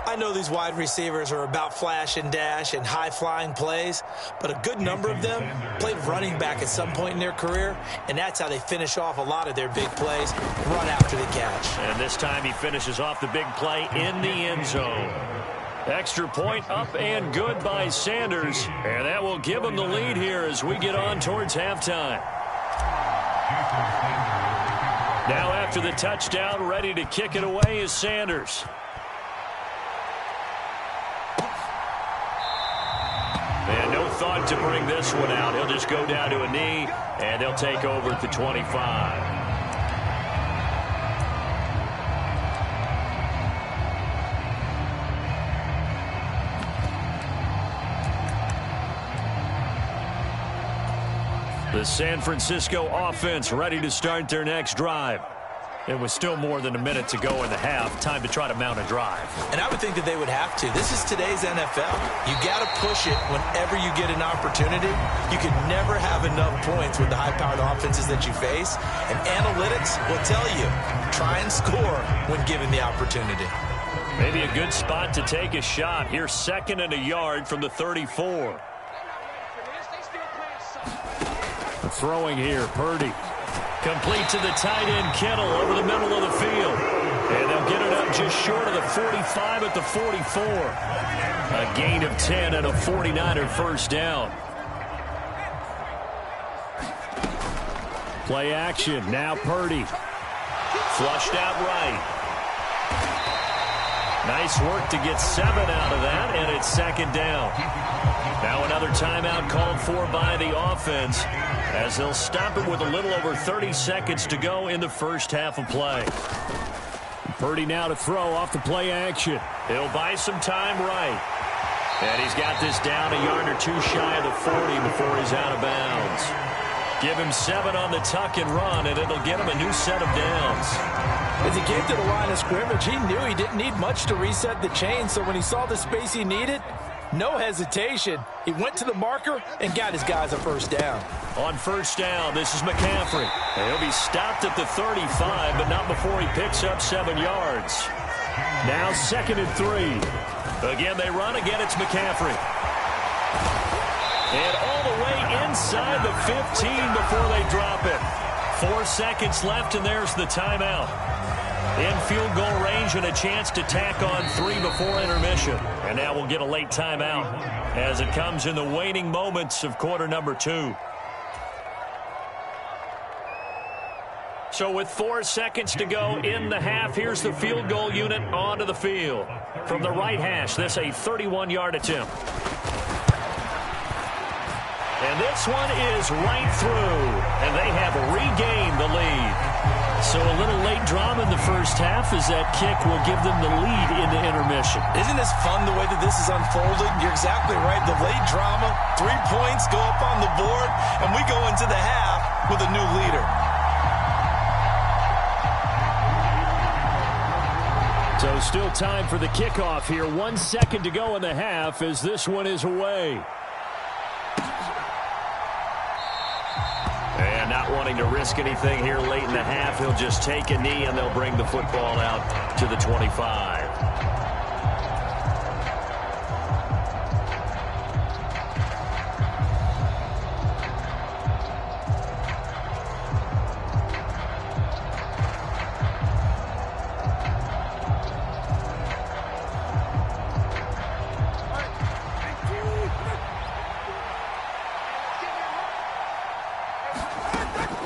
S1: I know these wide receivers are about flash and dash and high-flying plays, but a good number of them played running back at some point in their career, and that's how they finish off a lot of their big plays, run after the catch.
S3: And this time he finishes off the big play in the end zone. Extra point up and good by Sanders, and that will give him the lead here as we get on towards halftime. Now after the touchdown, ready to kick it away is Sanders. And no thought to bring this one out. He'll just go down to a knee, and they'll take over at the 25. The San Francisco offense ready to start their next drive. It was still more than a minute to go in the half. Time to try to mount a drive.
S1: And I would think that they would have to. This is today's NFL. You got to push it whenever you get an opportunity. You can never have enough points with the high-powered offenses that you face. And analytics will tell you, try and score when given the opportunity.
S3: Maybe a good spot to take a shot. Here's 2nd and a yard from the 34.
S2: Throwing here, Purdy.
S3: Complete to the tight end, Kittle, over the middle of the field. And they'll get it up just short of the 45 at the 44. A gain of 10 and a 49er first down.
S2: Play action, now Purdy.
S3: Flushed out right. Nice work to get 7 out of that, and it's 2nd down. Now another timeout called for by the offense as they'll stop it with a little over 30 seconds to go in the first half of play.
S2: Purdy now to throw off the play action.
S3: He'll buy some time right. And he's got this down a yard or two shy of the 40 before he's out of bounds. Give him 7 on the tuck and run, and it'll get him a new set of downs.
S1: As he came to the line of scrimmage, he knew he didn't need much to reset the chain, so when he saw the space he needed, no hesitation. He went to the marker and got his guys a first down.
S3: On first down, this is McCaffrey. He'll be stopped at the 35, but not before he picks up 7 yards.
S2: Now 2nd and 3.
S3: Again, they run. Again, it's McCaffrey. And all the way inside the 15 before they drop it. 4 seconds left, and there's the timeout. In field goal range and a chance to tack on 3 before intermission. And now we'll get a late timeout as it comes in the waning moments of quarter number 2. So with 4 seconds to go in the half, here's the field goal unit onto the field. From the right hash, this a 31-yard attempt. And this one is right through, and they have regained the lead. So a little late drama in the first half as that kick will give them the lead into intermission.
S1: Isn't this fun the way that this is unfolding? You're exactly right. The late drama, 3 points go up on the board, and we go into the half with a new leader.
S2: So still time for the kickoff here. 1 second to go in the half as this one is away. And not wanting to risk anything here late in the half, he'll just take a knee and they'll bring the football out to the 25.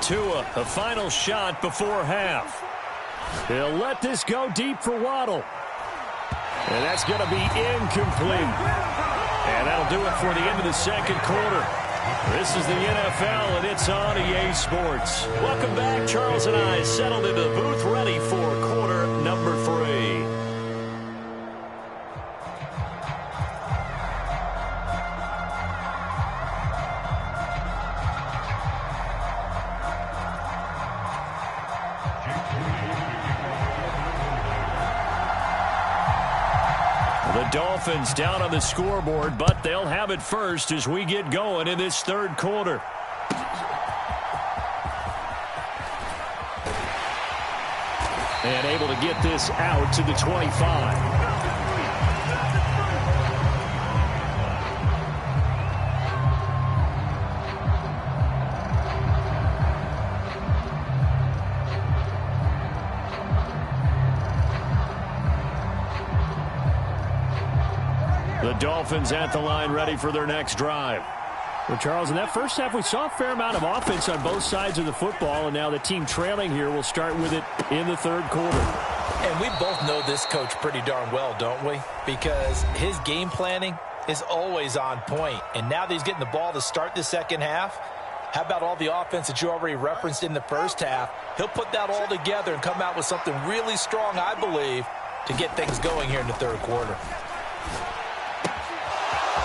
S2: Tua, a final shot before half. He'll let this go deep for Waddle. And that's going to be incomplete. And that'll do it for the end of the second quarter. This is the NFL, and it's on EA Sports. Welcome back. Charles and I settled into the booth, ready for quarter number 3. The Dolphins down on the scoreboard, but they'll have it first as we get going in this third quarter. And able to get this out to the 25. The Dolphins at the line ready for their next drive. Well, Charles, in that first half, we saw a fair amount of offense on both sides of the football, and now the team trailing here will start with it in the third quarter.
S1: And we both know this coach pretty darn well, don't we? Because his game planning is always on point. And now that he's getting the ball to start the second half, how about all the offense that you already referenced in the first half? He'll put that all together and come out with something really strong, I believe, to get things going here in the third quarter.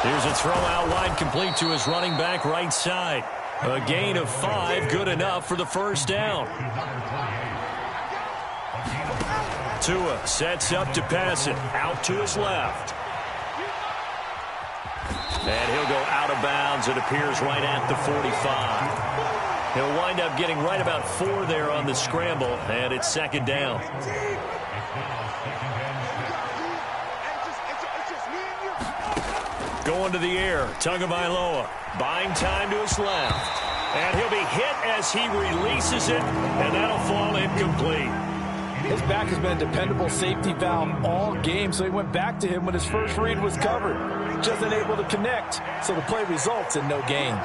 S3: Here's a throw out wide, complete to his running back right side. A gain of 5, good enough for the first down. Tua sets up to pass it out to his left. And he'll go out of bounds. It appears right at the 45. He'll wind up getting right about 4 there on the scramble, and it's second down. Going to the air, Tagovailoa, buying time to his left. And he'll be hit as he releases it, and that'll fall incomplete.
S1: His back has been a dependable safety valve all game, so he went back to him when his first read was covered. Just unable to connect, so the play results in no gain.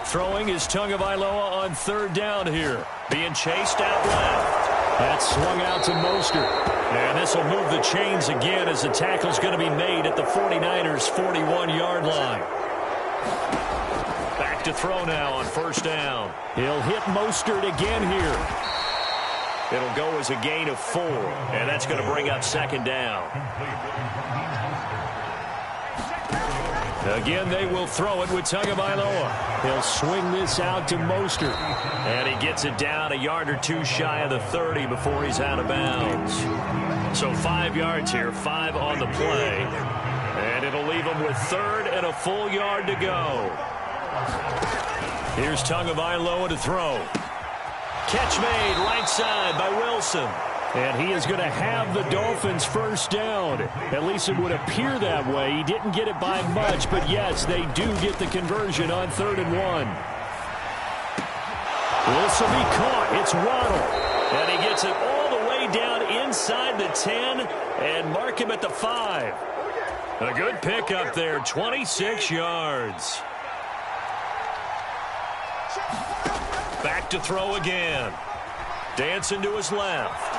S3: Throwing is Tagovailoa on third down here. Being chased out left. That's swung out to Mostert. And this will move the chains again as the tackle's going to be made at the 49ers' 41-yard line. Back to throw now on first down. He'll hit Mostert again here. It'll go as a gain of 4, and that's going to bring up second down. Again, they will throw it with Tagovailoa. He'll swing this out to Mostert. And he gets it down a yard or 2 shy of the 30 before he's out of bounds. So 5 yards here, 5 on the play. And it'll leave him with third and a full yard to go. Here's Tagovailoa to throw. Catch made right side by Wilson.
S2: And he is going to have the Dolphins first down. At least it would appear that way. He didn't get it by much, but yes, they do get the conversion on 3rd and 1. This will be caught. It's Waddle. And he gets it all the way down inside the 10 and mark him at the 5. A good pickup there, 26 yards. Back to throw again. Dancing to his left.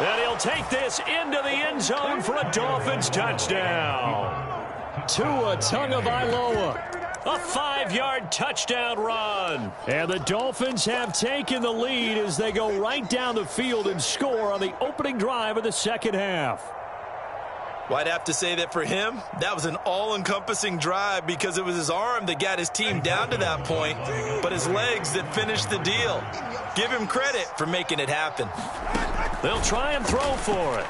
S2: And he'll take this into the end zone for a Dolphins touchdown. Tua Tagovailoa. A 5-yard touchdown run. And the Dolphins have taken the lead as they go right down the field and score on the opening drive of the second half.
S1: Well, I'd have to say that for him, that was an all-encompassing drive because it was his arm that got his team down to that point, but his legs that finished the deal. Give him credit for making it happen.
S2: They'll try and throw for it.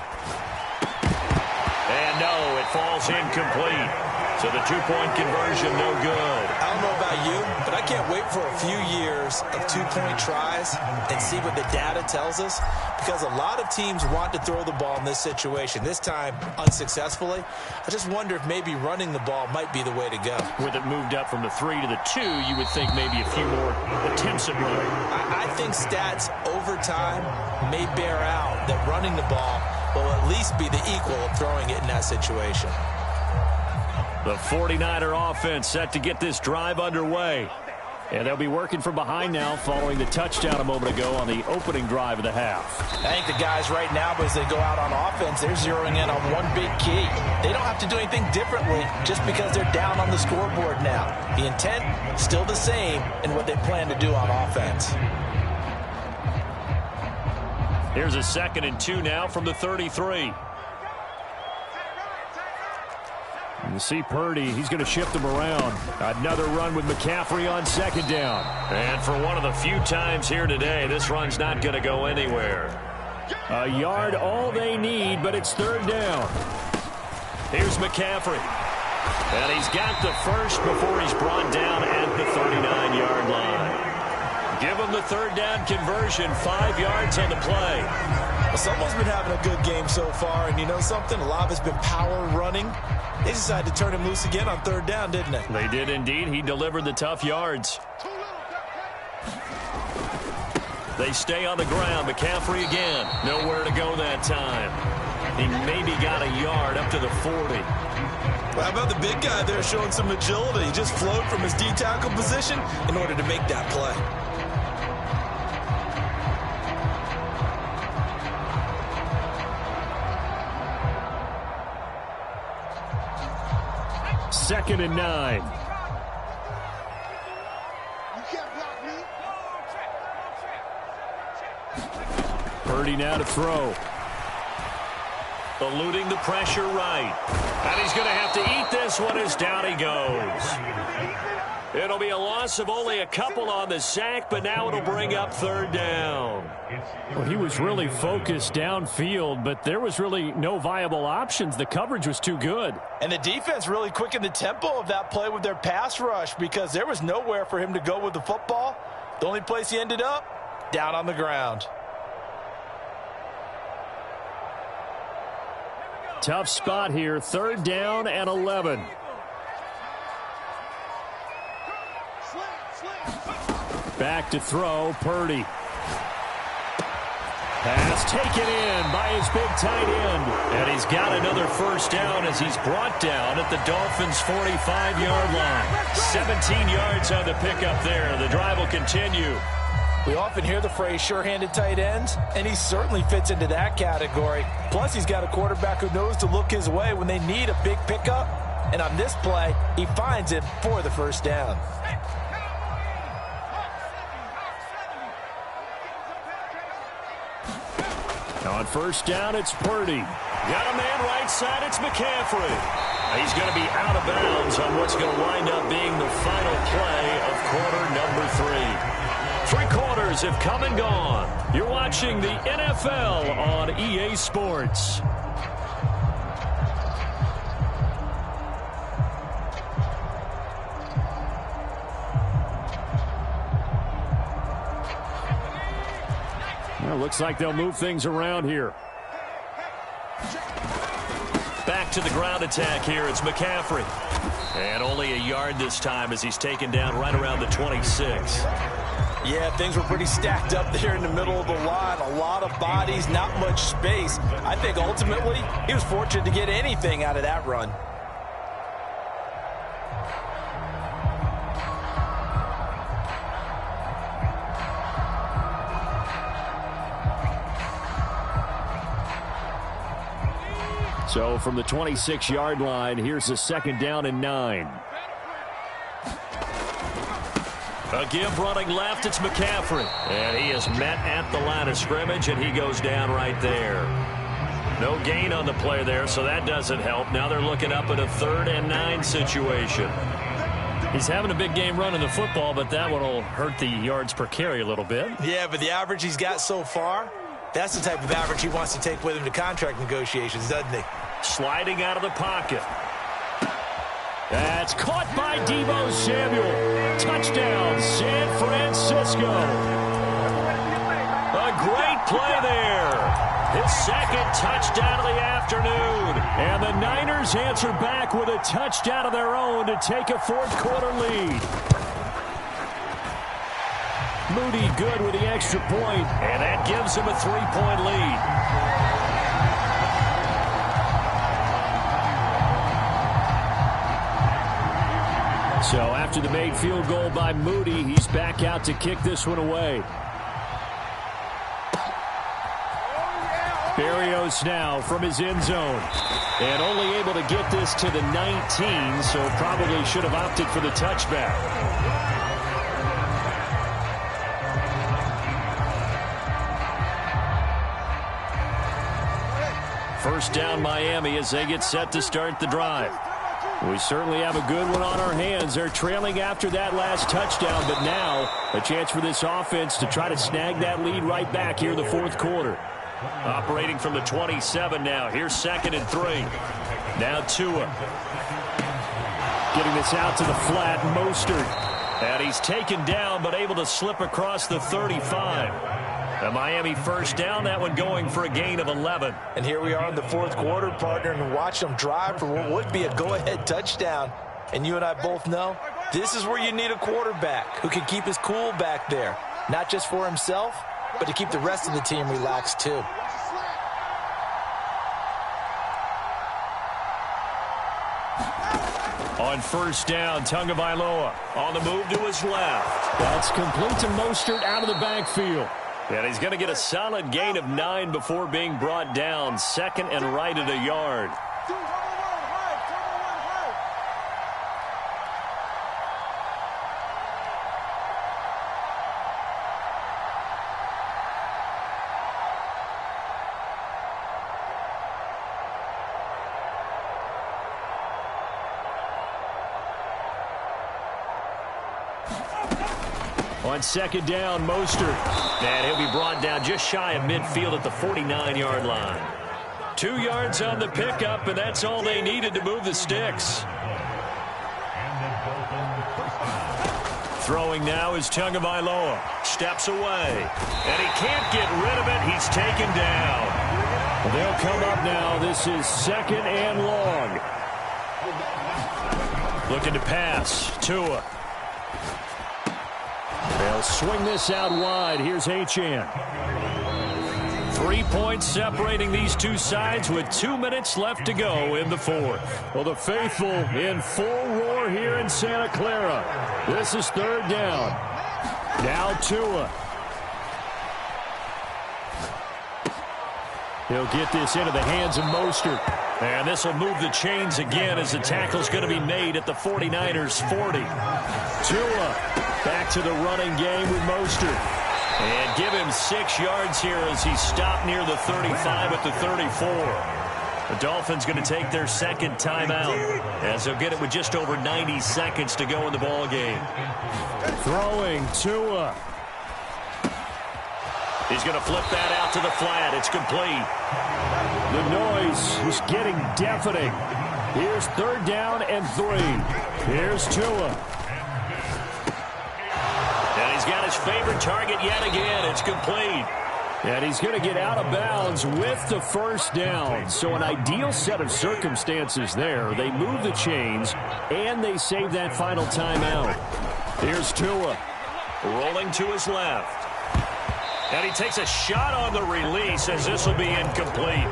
S2: And no, it falls incomplete. So the 2-point conversion, no good.
S1: I don't know about you, but I can't wait for a few years of 2-point tries and see what the data tells us, because a lot of teams want to throw the ball in this situation, this time unsuccessfully. I just wonder if maybe running the ball might be the way to go.
S2: With it moved up from the 3 to the 2, you would think maybe a few more attempts at running.
S1: I think stats over time may bear out that running the ball will at least be the equal of throwing it in that situation.
S2: The 49er offense set to get this drive underway. And they'll be working from behind now following the touchdown a moment ago on the opening drive of the half.
S1: I think the guys right now, as they go out on offense, they're zeroing in on one big key. They don't have to do anything differently just because they're down on the scoreboard now. The intent, still the same in what they plan to do on offense.
S2: Here's a 2nd and 2 now from the 33. You see Purdy, he's going to shift them around. Another run with McCaffrey on 2nd down. And for one of the few times here today, this run's not going to go anywhere. A yard all they need, but it's 3rd down. Here's McCaffrey. And he's got the first before he's brought down at the 39-yard line. Give him the 3rd down conversion, 5 yards on the play.
S1: Well, someone's been having a good game so far, and you know something? A lot of it's been power running. They decided to turn him loose again on 3rd down, didn't they?
S2: They did indeed. He delivered the tough yards. They stay on the ground. McCaffrey again. Nowhere to go that time. He maybe got a yard up to the 40.
S1: Well, how about the big guy there showing some agility? He just flowed from his D-tackle position in order to make that play.
S2: Second and 9. Purdy now to throw. Eluding the pressure right. And he's going to have to eat this one as down he goes. It'll be a loss of only a couple on the sack, but now it'll bring up 3rd down. Well, he was really focused downfield, but there was really no viable options. The coverage was too good.
S1: And the defense really quickened the tempo of that play with their pass rush because there was nowhere for him to go with the football. The only place he ended up, down on the ground.
S2: Tough spot here, 3rd down and 11. Back to throw, Purdy. Pass taken in by his big tight end. And he's got another 1st down as he's brought down at the Dolphins' 45-yard line. 17 yards on the pickup there. The drive will continue.
S1: We often hear the phrase sure-handed tight ends, and he certainly fits into that category. Plus, he's got a quarterback who knows to look his way when they need a big pickup. And on this play, he finds it for the 1st down.
S2: On 1st down, it's Purdy. Got a man right side, it's McCaffrey. He's going to be out of bounds on what's going to wind up being the final play of quarter number 3. 3 quarters have come and gone. You're watching the NFL on EA Sports. Well, looks like they'll move things around here.
S3: Back to the ground attack here. It's McCaffrey. And only a yard this time as he's taken down right around the 26.
S1: Yeah, things were pretty stacked up there in the middle of the line. A lot of bodies, not much space. I think ultimately he was fortunate to get anything out of that run.
S2: So from the 26-yard line, here's a 2nd down and 9.
S3: A give running left, it's McCaffrey. And he is met at the line of scrimmage, and he goes down right there. No gain on the play there, so that doesn't help. Now they're looking up at a 3rd and 9 situation.
S2: He's having a big game running the football, but that one will hurt the yards per carry a little bit.
S1: Yeah, but the average he's got so far, that's the type of average he wants to take with him to contract negotiations, doesn't he?
S3: Sliding out of the pocket.
S2: That's caught by Deebo Samuel. Touchdown, San Francisco.
S3: A great play there. His 2nd touchdown of the afternoon.
S2: And the Niners answer back with a touchdown of their own to take a 4th quarter lead. Moody good with the extra point.
S3: And that gives him a 3-point lead.
S2: So after the made field goal by Moody, he's back out to kick this one away. Berrios now from his end zone. And only able to get this to the 19, so probably should have opted for the touchback. First down Miami as they get set to start the drive. We certainly have a good one on our hands. They're trailing after that last touchdown, but now a chance for this offense to try to snag that lead right back here in the 4th quarter.
S3: Operating from the 27 now. Here's 2nd and 3. Now Tua.
S2: Getting this out to the flat, Mostert.
S3: And he's taken down, but able to slip across the 35. A Miami first down, that one going for a gain of 11.
S1: And here we are in the 4th quarter, partner, and watch them drive for what would be a go-ahead touchdown. And you and I both know this is where you need a quarterback who can keep his cool back there, not just for himself, but to keep the rest of the team relaxed too.
S3: On first down, Tagovailoa on the move to his left.
S2: That's complete to Mostert out of the backfield.
S3: And he's going to get a solid gain of 9 before being brought down. 2nd and right at a yard.
S2: On 2nd down, Mostert.
S3: And he'll be brought down just shy of midfield at the 49-yard line. 2 yards on the pickup, and that's all they needed to move the sticks. Throwing now is Tagovailoa. Steps away. And he can't get rid of it. He's taken down.
S2: They'll come up now. This is 2nd and long.
S3: Looking to pass. Tua.
S2: They'll swing this out wide. Here's Achane.
S3: 3 points separating these two sides with 2 minutes left to go in the 4th.
S2: Well, the faithful in full roar here in Santa Clara. This is 3rd down. Now Tua. He'll get this into the hands of Mostert.
S3: And this will move the chains again as the tackle's going to be made at the 49ers 40.
S2: Tua back to the running game with Mostert.
S3: And give him 6 yards here as he stopped near the 35 at the 34. The Dolphins going to take their 2nd timeout as they'll get it with just over 90 seconds to go in the ball game.
S2: Throwing Tua.
S3: He's going to flip that out to the flat. It's complete.
S2: The noise is getting deafening. Here's 3rd down and 3. Here's Tua.
S3: And he's got his favorite target yet again. It's complete.
S2: And he's going to get out of bounds with the first down. So an ideal set of circumstances there. They move the chains, and they save that final timeout. Here's Tua.
S3: Rolling to his left. And he takes a shot on the release as this will be incomplete.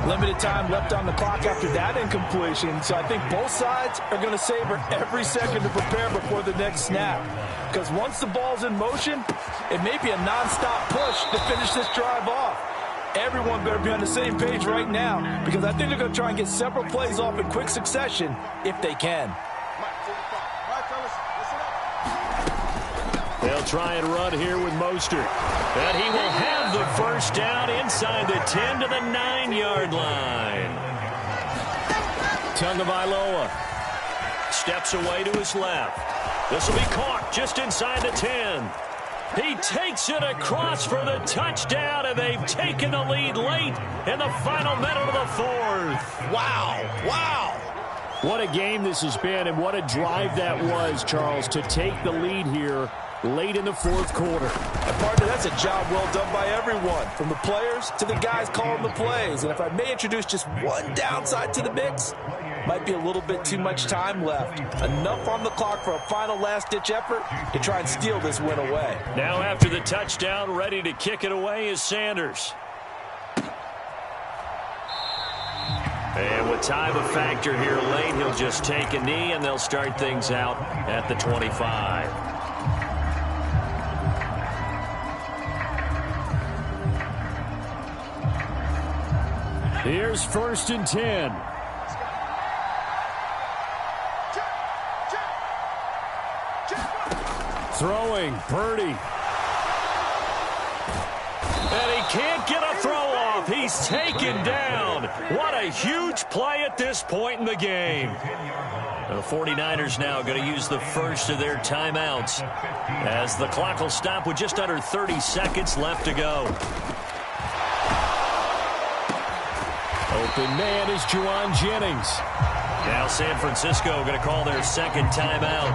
S1: Limited time left on the clock after that incompletion, so I think both sides are going to savor every second to prepare before the next snap. Because once the ball's in motion, it may be a nonstop push to finish this drive off. Everyone better be on the same page right now, because I think they're going to try and get several plays off in quick succession if they can.
S2: They'll try and run here with Mostert.
S3: And he will have the first down inside the 10 to the 9-yard line.
S2: Tagovailoa
S3: steps away to his left. This will be caught just inside the 10. He takes it across for the touchdown, and they've taken the lead late in the final minute of the fourth.
S1: Wow. Wow.
S2: What a game this has been, and what a drive that was, Charles, to take the lead here late in the fourth quarter.
S1: And partner, that's a job well done by everyone, from the players to the guys calling the plays. And if I may introduce just one downside to the mix, might be a little bit too much time left. Enough on the clock for a final last-ditch effort to try and steal this win away.
S3: Now after the touchdown, ready to kick it away is Sanders. And with time a factor here late, he'll just take a knee, and they'll start things out at the 25.
S2: Here's 1st and 10. Throwing, Purdy.
S3: And he can't get a throw off. He's taken down. What a huge play at this point in the game. The 49ers now going to use the first of their timeouts as the clock will stop with just under 30 seconds left to go.
S2: Open man is Juwan Jennings.
S3: Now San Francisco going to call their second timeout.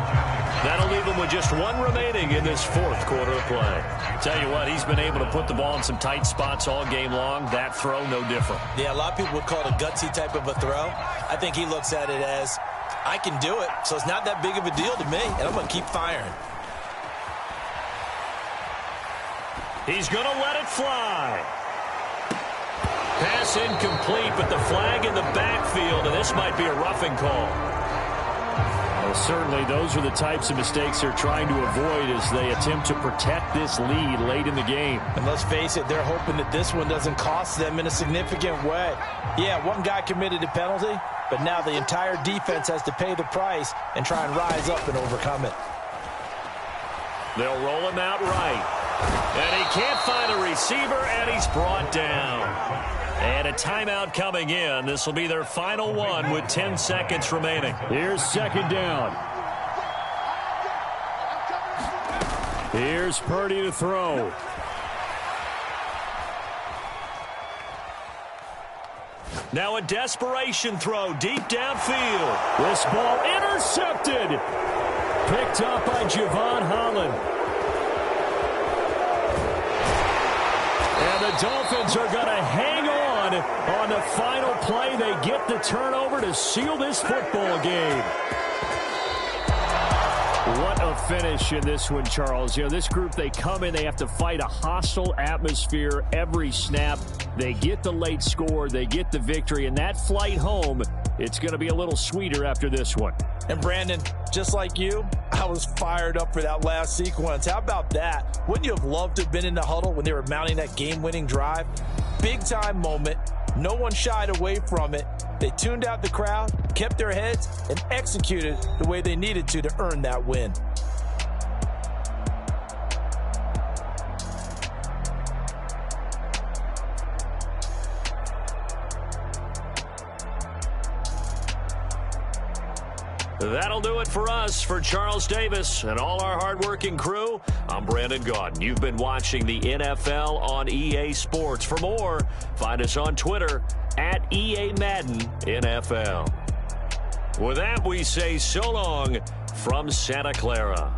S3: That'll leave them with just one remaining in this fourth quarter of play. Tell you what, he's been able to put the ball in some tight spots all game long. That throw, no different.
S1: Yeah, a lot of people would call it a gutsy type of a throw. I think he looks at it as, I can do it, so it's not that big of a deal to me, and I'm going to keep firing.
S3: He's going to let it fly. Pass incomplete, but the flag in the backfield, and this might be a roughing call.
S2: Well, certainly those are the types of mistakes they're trying to avoid as they attempt to protect this lead late in the game.
S1: And let's face it, they're hoping that this one doesn't cost them in a significant way. Yeah, one guy committed a penalty, but now the entire defense has to pay the price and try and rise up and overcome it.
S3: They'll roll him out right. And he can't find a receiver, and he's brought down. And a timeout coming in. This will be their final one with 10 seconds remaining.
S2: Here's 2nd down. Here's Purdy to throw.
S3: Now a desperation throw deep downfield.
S2: This ball intercepted. Picked up by Javon Holland. And the Dolphins are going to hang on the final play. They get the turnover to seal this football game. What a finish in this one, Charles. You know, this group, they come in, they have to fight a hostile atmosphere every snap. They get the late score, they get the victory, and that flight home, it's going to be a little sweeter after this one.
S1: And Brandon, just like you, I was fired up for that last sequence. How about that? Wouldn't you have loved to have been in the huddle when they were mounting that game-winning drive? Big-time moment. No one shied away from it. They tuned out the crowd, kept their heads, and executed the way they needed to earn that win.
S3: That'll do it for us. For Charles Davis and all our hardworking crew, I'm Brandon Gaudin. You've been watching the NFL on EA Sports. For more, find us on Twitter at EA Madden NFL. With that, we say so long from Santa Clara.